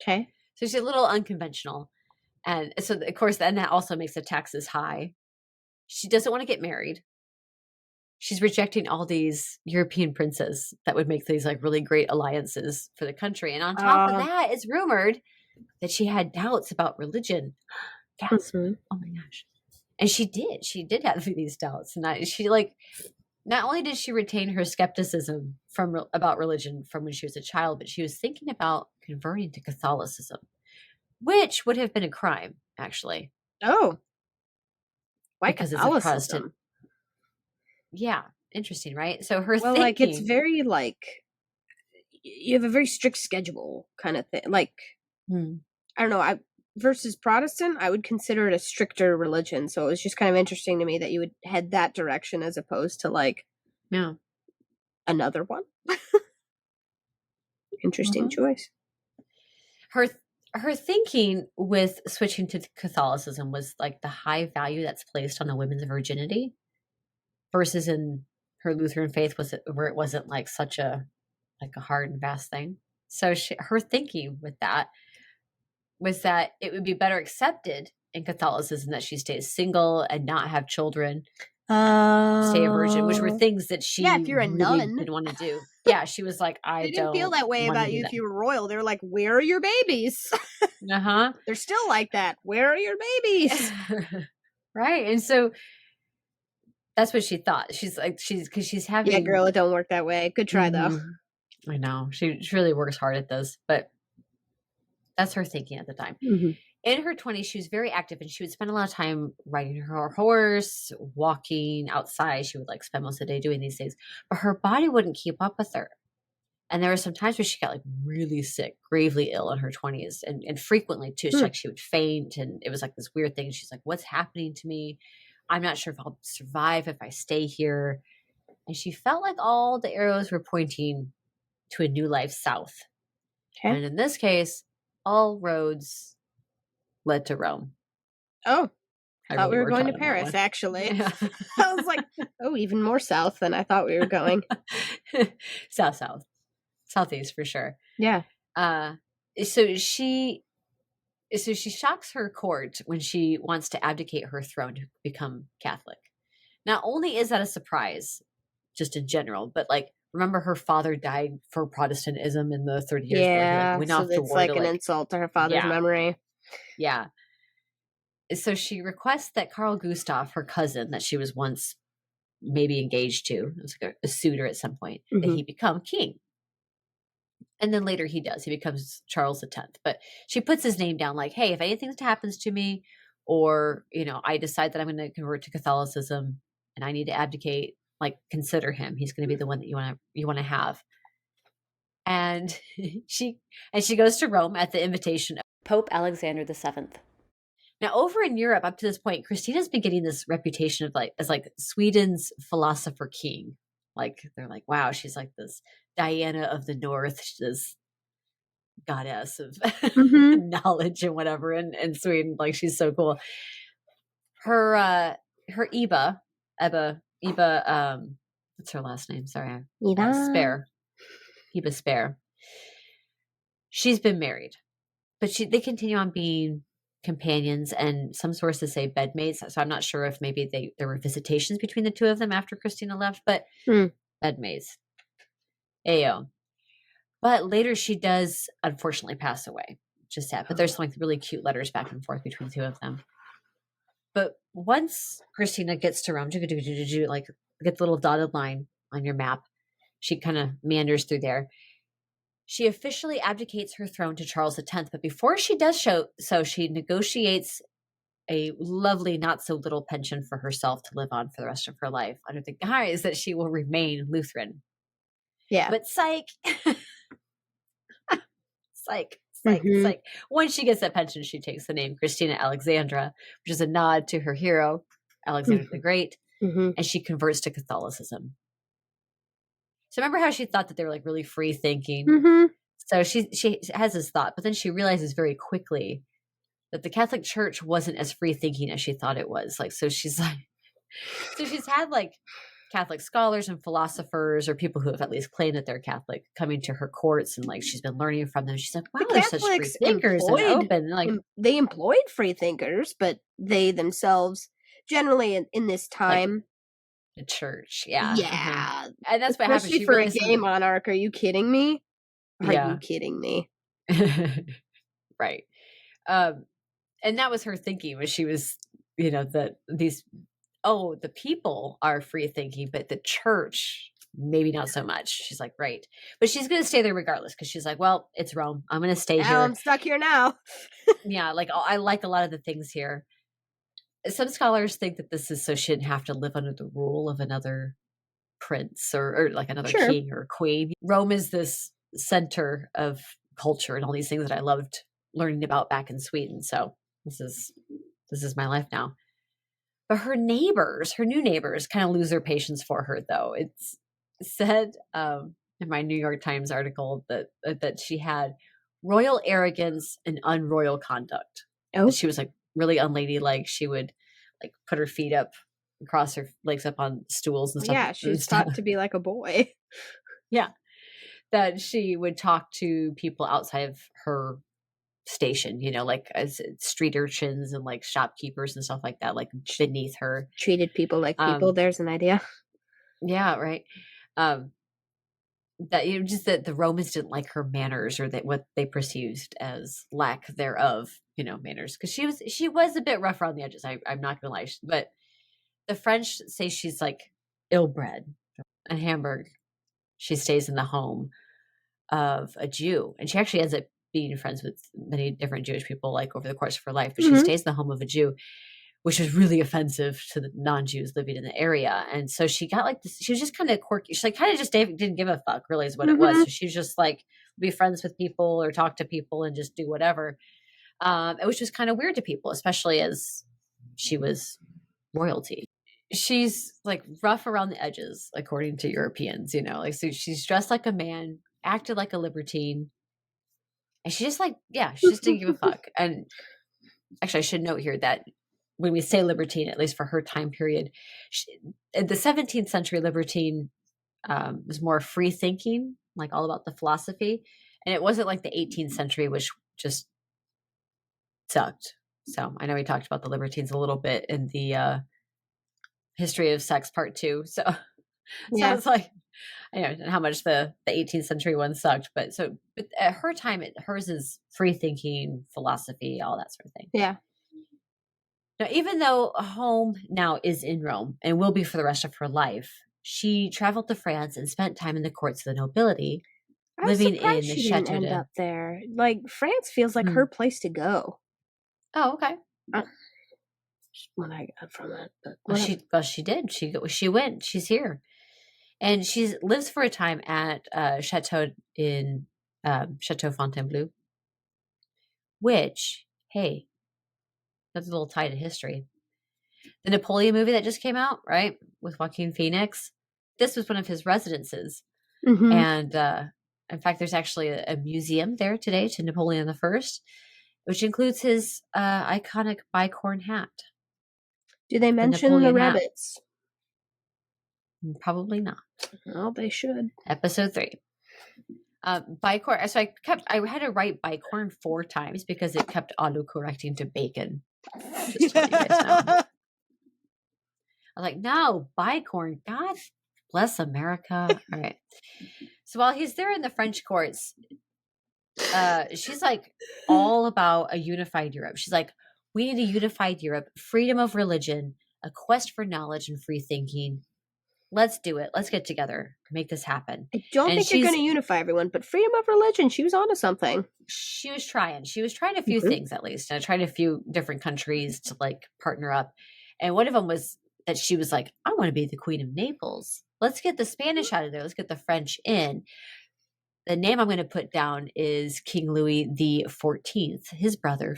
Okay. So she's a little unconventional. And so, of course, then that also makes the taxes high. She doesn't want to get married. She's rejecting all these European princes that would make these like really great alliances for the country. And on top of that, it's rumored that she had doubts about religion. Gasp. Mm-hmm. Oh my gosh. And she did have these doubts. And she like, not only did she retain her skepticism about religion from when she was a child, but she was thinking about converting to Catholicism, which would have been a crime, actually. Oh. Why because Catholicism? It's a Protestant. Yeah, interesting, right? So her thinking, like, it's very like, you have a very strict schedule kind of thing. Like, I don't know. Versus Protestant, I would consider it a stricter religion. So it was just kind of interesting to me that you would head that direction as opposed to like, another one. Interesting choice. Her thinking with switching to Catholicism was like the high value that's placed on the women's virginity, versus in her Lutheran faith where it wasn't like such a hard and fast thing. So her thinking with that was that it would be better accepted in Catholicism that she stays single and not have children, stay a virgin, which were things that she if you're a really nun didn't want to do. Yeah, she was like, they didn't feel that way about you if you were royal. They were like, where are your babies? They're still like that. Where are your babies? Right. And so that's what she thought. She's like, because she's having. Yeah, girl, it don't work that way. Good try, though. I know. She really works hard at this, but that's her thinking at the time. In her 20s, she was very active, and she would spend a lot of time riding her horse, walking outside. She would like spend most of the day doing these things, but her body wouldn't keep up with her. And there were some times where she got like really sick, gravely ill in her 20s, and frequently too. She would faint, and it was like this weird thing. She's like, what's happening to me? I'm not sure if I'll survive if I stay here. And she felt like all the arrows were pointing to a new life south. Okay. And in this case, all roads led to Rome. Oh, I thought we were going to Paris, actually. Yeah. I was like, oh, even more south than I thought we were going. Southeast for sure. Yeah. So she shocks her court when she wants to abdicate her throne to become Catholic. Not only is that a surprise, just in general, but like, remember her father died for Protestantism in the 30 years. Yeah, so it's like an insult to her father's memory. Yeah. So she requests that Carl Gustav, her cousin that she was once maybe engaged to, it was like a suitor at some point, that he become king. And then later he does. He becomes Charles X. But she puts his name down like, hey, if anything happens to me, or, I decide that I'm going to convert to Catholicism and I need to abdicate, like, consider him. He's going to be the one that you want to have. And she goes to Rome at the invitation of Pope Alexander VII. Now, over in Europe, up to this point, Christina's been getting this reputation of as Sweden's philosopher king. Like, they're like, wow, she's like this Diana of the North, this goddess of knowledge and whatever in Sweden. Like, she's so cool. Her Ebba, what's her last name? Sorry. Spare. Ebba Spare. She's been married, but they continue on being companions, and some sources say bedmates. So I'm not sure if maybe there were visitations between the two of them after Christina left, but bedmates. Ayo. But later she does unfortunately pass away. Just sad. But there's some like really cute letters back and forth between the two of them. But once Christina gets to Rome, like get the little dotted line on your map, she kind of meanders through there. She officially abdicates her throne to Charles X, but before she does so, she negotiates a lovely, not so little pension for herself to live on for the rest of her life under the guise that she will remain Lutheran. Yeah. But psych. Psych. Once she gets that pension, she takes the name Christina Alexandra, which is a nod to her hero, Alexander the Great, and she converts to Catholicism. So remember how she thought that they were like really free thinking? So she has this thought, but then she realizes very quickly that the Catholic Church wasn't as free thinking as she thought it was. Like, so she's had like Catholic scholars and philosophers or people who have at least claimed that they're Catholic coming to her courts, and like she's been learning from them. She's like, wow, they're such free thinkers and open. Like they employed free thinkers, but they themselves generally in this time, the church, yeah, and that's what happened. She for a gay monarch. Are you kidding me? Are you kidding me? Right. And that was her thinking when she was, the people are free thinking, but the church, maybe not so much. She's like, right. But she's going to stay there regardless because she's like, well, it's Rome. I'm going to stay here. I'm stuck here now. Yeah, like I like a lot of the things here. Some scholars think that this is so she didn't have to live under the rule of another prince or like another king or queen. Rome is this center of culture and all these things that I loved learning about back in Sweden. So this is my life now. But her new neighbors kind of lose their patience for her, though. It's said in my New York Times article that she had royal arrogance and unroyal conduct. Oh. She was like really unladylike. She would like put her feet up, cross her legs up on stools and stuff. Yeah, she's taught to be like a boy. Yeah. That she would talk to people outside of her station, like as street urchins and like shopkeepers and stuff like that, like beneath her. Treated people like people. There's an idea. Yeah, right. That just that the Romans didn't like her manners or that what they perceived as lack thereof, manners. Because she was a bit rough around the edges. I'm not gonna lie, but the French say she's like ill-bred. In Hamburg, she stays in the home of a Jew, and she actually ends up being friends with many different Jewish people like over the course of her life, but she stays in the home of a Jew, which was really offensive to the non-Jews living in the area. And so she got like this, she was just kind of quirky. She like kind of just didn't give a fuck really is what it was. So she was just like be friends with people or talk to people and just do whatever. Which was kind of weird to people, especially as she was royalty. She's like rough around the edges, according to Europeans, like, so she's dressed like a man, acted like a libertine. And she just like, she just didn't give a fuck. And actually, I should note here that when we say libertine, at least for her time period, the 17th century libertine was more free thinking, like all about the philosophy. And it wasn't like the 18th century, which just sucked. So I know we talked about the libertines a little bit in the History of Sex Part 2. So it's like, I know how much the 18th century one sucked, but at her time, hers is free thinking, philosophy, all that sort of thing. Yeah. Now, even though home now is in Rome and will be for the rest of her life, she traveled to France and spent time in the courts of the nobility, living in the she didn't end up there. Like France feels like her place to go. Oh, okay. What I got from it, but she did. She went. She's here. And she lives for a time at Chateau in Chateau Fontainebleau, which, hey, that's a little tie to history. The Napoleon movie that just came out, right, with Joaquin Phoenix, this was one of his residences. And in fact, there's actually a museum there today to Napoleon I, which includes his iconic bicorn hat. Do they mention the rabbits? Probably not. Well, they should. Episode 3. Bicorn. So I had to write bicorn 4 times because it kept auto-correcting to bacon. Just to let you guys know. I was like, no, bicorn. God bless America. All right. So while he's there in the French courts, she's like all about a unified Europe. She's like, we need a unified Europe, freedom of religion, a quest for knowledge and free thinking. Let's do it. Let's get together. Make this happen. I don't think you're going to unify everyone, but freedom of religion, she was onto something. She was trying. She was trying a few things, at least. And I tried a few different countries to like partner up. And one of them was that she was like, I want to be the Queen of Naples. let's get the Spanish out of there. Let's get the French in. The name I'm going to put down is King Louis the 14th, his brother.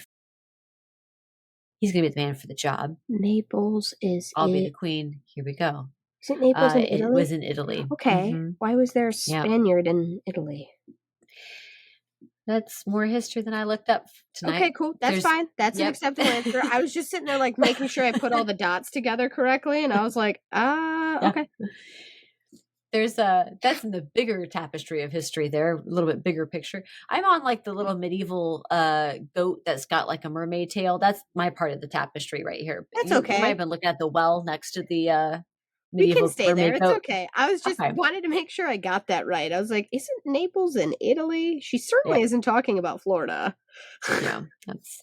He's going to be the man for the job. Naples is I'll be the queen. Here we go. Is it Naples in Italy? It was in Italy. Okay. Mm-hmm. Why was there a Spaniard in Italy? That's more history than I looked up tonight. Okay, cool. That's fine. That's an acceptable answer. I was just sitting there like making sure I put all the dots together correctly, and I was like, okay. There's that's in the bigger tapestry of history there, a little bit bigger picture. I'm on like the little medieval goat that's got like a mermaid tail. That's my part of the tapestry right here. That's okay. You might have been looking at the well next to the medieval. We can stay there. It's okay. I was just wanted to make sure I got that right. I was like, isn't Naples in Italy? She certainly isn't talking about Florida. Yeah, that's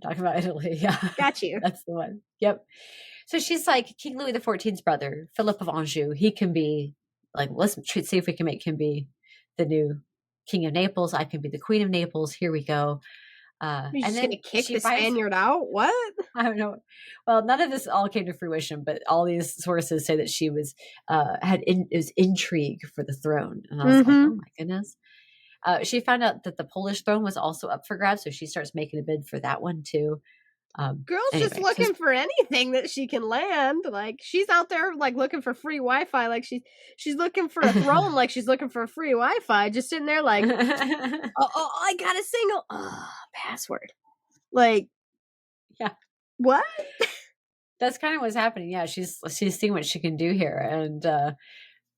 talking about Italy. Yeah, got you. That's the one. Yep. So she's like, King Louis XIV's brother, Philip of Anjou, he can be like, let's see if we can make him be the new king of Naples. I can be the queen of Naples. Here we go. And then gonna kick the Spaniard out? What? I don't know. Well, none of this all came to fruition, but all these sources say that she was was intrigue for the throne. And I was like, oh my goodness. She found out that the Polish throne was also up for grabs, so she starts making a bid for that one too. Girl's just looking for anything that she can land. Like she's out there like looking for free Wi-Fi. Like she's looking for a throne. Like she's looking for free Wi-Fi. Just sitting there like, oh, I got a single password. Like, yeah, what? That's kind of what's happening. Yeah, she's seeing what she can do here, and but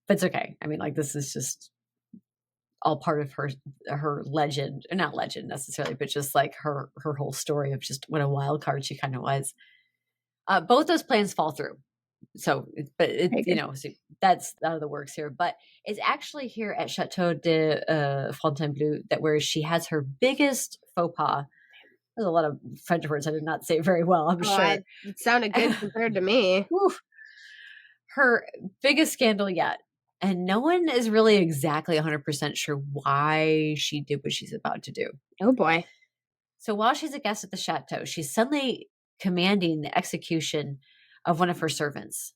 it's okay. I mean, like this is just all part of her legend, or not legend necessarily, but just like her whole story of just what a wild card she kind of was. Both those plans fall through. So, but so that's out of the works here. But it's actually here at Chateau de Fontainebleau that where she has her biggest faux pas. There's a lot of French words I did not say very well, I'm sure. It sounded good compared to me. Her biggest scandal yet. And no one is really exactly 100% sure why she did what she's about to do. Oh, boy. So while she's a guest at the chateau, she's suddenly commanding the execution of one of her servants.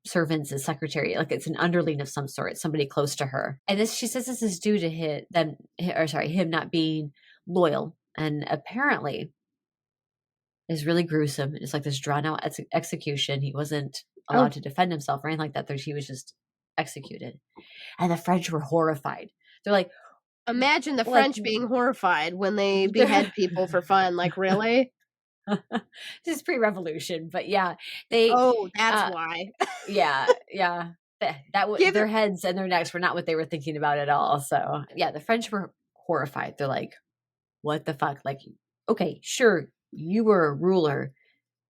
Servants is secretary, like it's an underling of some sort, somebody close to her. And this, she says this is due to him not being loyal. And apparently is really gruesome. It's like this drawn out execution. He wasn't allowed to defend himself or anything like that. He was just executed. And the French were horrified. They're like, imagine the French being horrified when they behead people for fun. Like, really? This is pre-revolution, but yeah, that's why. yeah. Their heads and their necks were not what they were thinking about at all. So yeah, the French were horrified. They're like, what the fuck? Like, okay, sure, you were a ruler,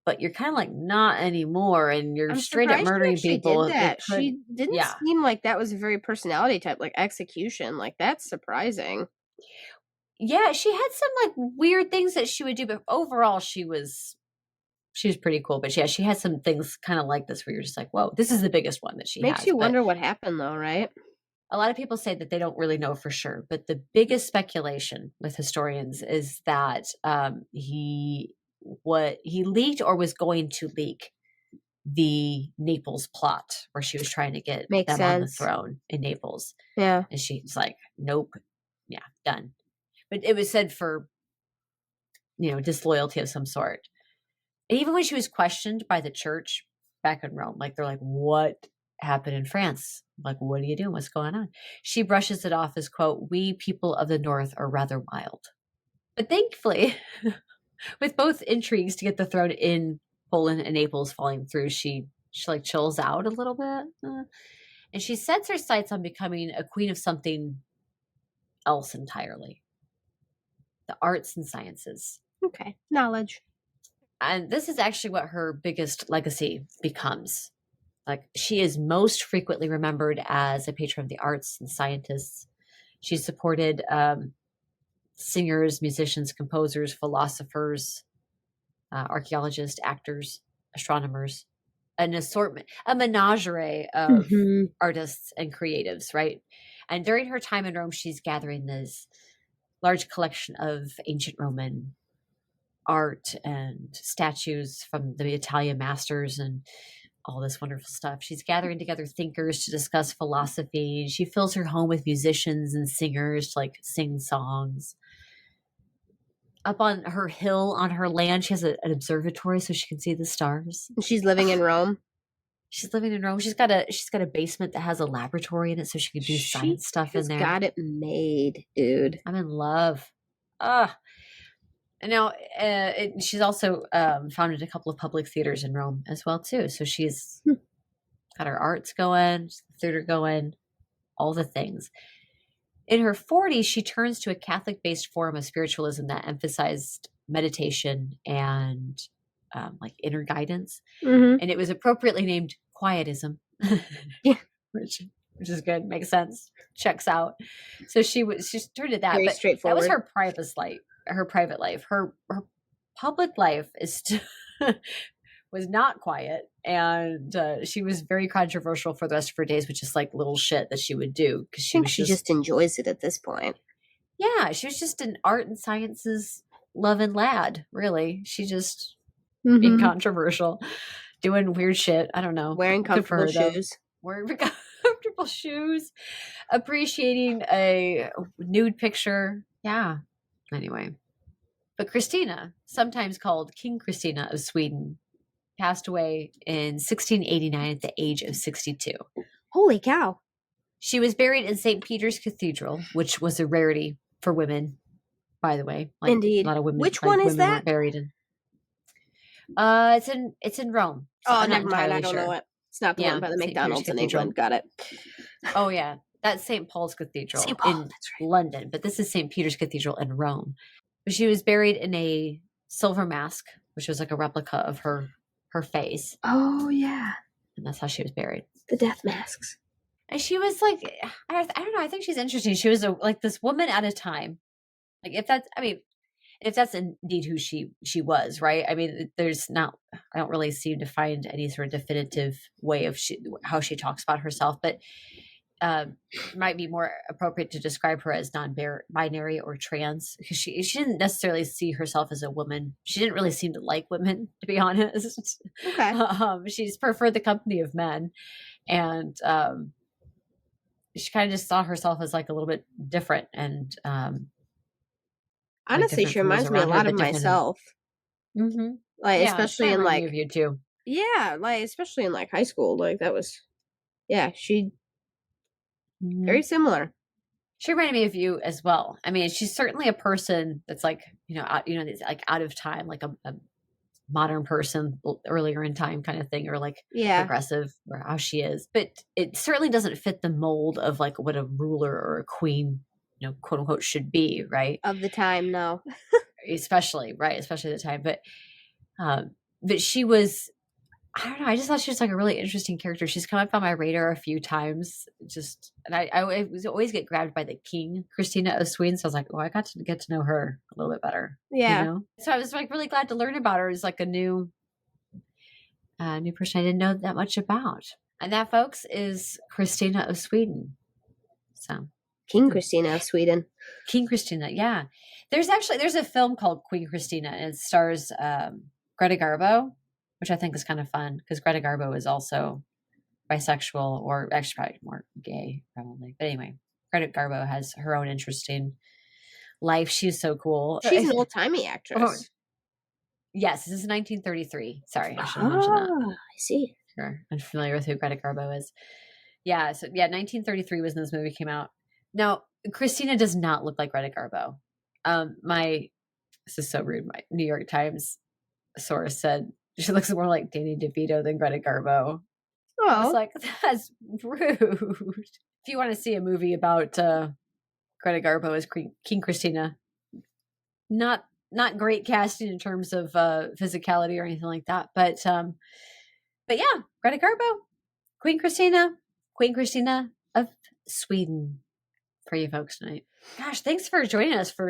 but you're kind of like not anymore, and you're straight up murdering people. Did that. She didn't seem like that was a very personality type, like execution. Like that's surprising. Yeah, she had some like weird things that she would do, but overall she was pretty cool. But yeah, she had some things kind of like this where you're just like, whoa, this is the biggest one that she makes you wonder what happened though, right? A lot of people say that they don't really know for sure, but the biggest speculation with historians is that he leaked or was going to leak the Naples plot where she was trying to get them on the throne in Naples. Yeah. And she's like, nope. Yeah, done. But it was said for, disloyalty of some sort. And even when she was questioned by the church back in Rome, like they're like, what happened in France? Like, what are you doing? What's going on? She brushes it off as, quote, we people of the North are rather wild. But thankfully, with both intrigues to get the throne in Poland and Naples falling through, she like chills out a little bit. And she sets her sights on becoming a queen of something else entirely. The arts and sciences. Okay. Knowledge. And this is actually what her biggest legacy becomes. Like, she is most frequently remembered as a patron of the arts and scientists. She supported singers, musicians, composers, philosophers, archaeologists, actors, astronomers, an assortment, a menagerie of artists and creatives, right? And during her time in Rome, she's gathering this large collection of ancient Roman art and statues from the Italian masters and all this wonderful stuff. She's gathering together thinkers to discuss philosophy. She fills her home with musicians and singers to like sing songs. Up on her hill, on her land, she has an observatory so she can see the stars. She's living in Rome. She's living in Rome. She's got a basement that has a laboratory in it so she can do science stuff in there. Got it made, dude. I'm in love. And now she's also founded a couple of public theaters in Rome as well too. So she's got her arts going, theater going, all the things. In her 40s, she turns to a Catholic-based form of spiritualism that emphasized meditation and like inner guidance, and it was appropriately named Quietism. Yeah, which is good, makes sense, checks out. So she started that. Very straightforward. That was her private life. Her public life was not quiet, and she was very controversial for the rest of her days, which is like little shit that she would do because she just enjoys it at this point. Yeah, she was just an art and sciences loving lad. Really, she just being controversial, doing weird shit. I don't know, wearing comfortable shoes, appreciating a nude picture. Yeah. Anyway, but Christina, sometimes called King Christina of Sweden, passed away in 1689 at the age of 62. Holy cow. She was buried in St. Peter's Cathedral, which was a rarity for women, by the way. Like, indeed. A lot of women. Which one is that? Buried in. It's in Rome. So oh, never mind. I don't know it. It's not the one by the McDonald's in England. Got it. Oh yeah, that's St. Paul's Cathedral in London, but this is St. Peter's Cathedral in Rome. She was buried in a silver mask, which was like a replica of her face. Oh yeah, and that's how she was buried. The death masks. And she was like, I don't know. I think she's interesting. She was like this woman at a time. Like if that's indeed who she was, right? I mean, I don't really seem to find any sort of definitive way of how she talks about herself, but it might be more appropriate to describe her as non-binary or trans, because she didn't necessarily see herself as a woman. She didn't really seem to like women, to be honest. Okay. She's preferred the company of men, and she kind of just saw herself as like a little bit different, and honestly, she reminds me a lot of myself. Like, especially in like you too. Yeah, like especially in like high school. Like that was, yeah, she very similar. She reminded me of you as well. I mean, she's certainly a person that's like, like out of time, like a modern person earlier in time kind of thing, or like progressive, or how she is. But it certainly doesn't fit the mold of like what a ruler or a queen, quote unquote, should be, right? Of the time, no. especially the time. But she was, I don't know, I just thought she was like a really interesting character. She's come up on my radar a few times, and I always get grabbed by the King Christina of Sweden. So I was like, oh, I got to get to know her a little bit better. Yeah. So I was like really glad to learn about her as like a new person I didn't know that much about. And that, folks, is Christina of Sweden. So King Christina of Sweden. King Christina, yeah. There's a film called Queen Christina, and it stars Greta Garbo, which I think is kind of fun because Greta Garbo is also bisexual, or actually probably more gay, probably. But anyway, Greta Garbo has her own interesting life. She's so cool. She's an old-timey actress. Oh, yes, this is 1933. Sorry, I should have mentioned that. I see. Sure. I'm familiar with who Greta Garbo is. Yeah, 1933 was when this movie came out. Now, Christina does not look like Greta Garbo. This is so rude. My New York Times source said she looks more like Danny DeVito than Greta Garbo. Oh. I was like, that's rude. If you want to see a movie about Greta Garbo as King Christina, not great casting in terms of physicality or anything like that. But yeah, Greta Garbo, Queen Christina of Sweden for you folks tonight. Gosh, thanks for joining us for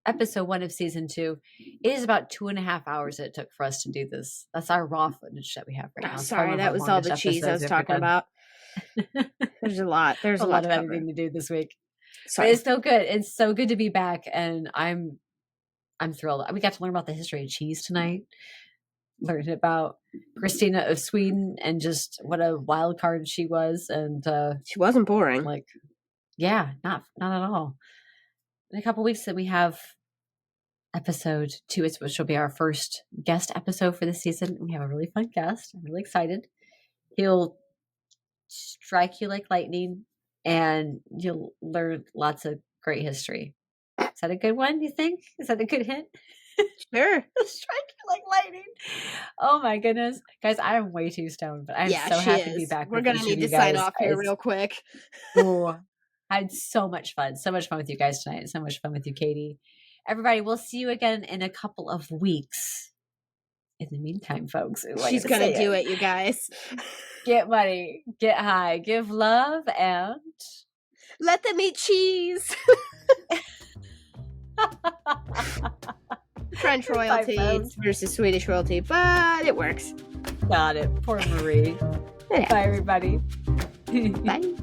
episode 1 of season 2. It is about 2.5 hours that it took for us to do this. That's our raw footage that we have right now. Sorry, that was all the cheese I was talking about. There's a lot. There's a lot of editing to do this week. Sorry. But it's so good. It's so good to be back, and I'm thrilled. We got to learn about the history of cheese tonight. learning about Christina of Sweden and just what a wild card she was. And she wasn't boring. Like, yeah, not at all. In a couple weeks that we have episode 2, which will be our first guest episode for the season. We have a really fun guest. I'm really excited. He'll strike you like lightning, and you'll learn lots of great history. Is that a good one, you think? Is that a good hint? Sure. Strike you like lightning. Oh my goodness. Guys, I'm way too stoned, but I'm so happy to be back. We're going to need to sign off here real quick. Oh, I had so much fun with you guys tonight. So much fun with you, Katie. Everybody, we'll see you again in a couple of weeks. In the meantime, folks, she's going to do it, you guys. Get money, get high, give love, and let them eat cheese. French royalty versus Swedish royalty, but it works. Got it. Poor Marie. Bye, everybody. Bye.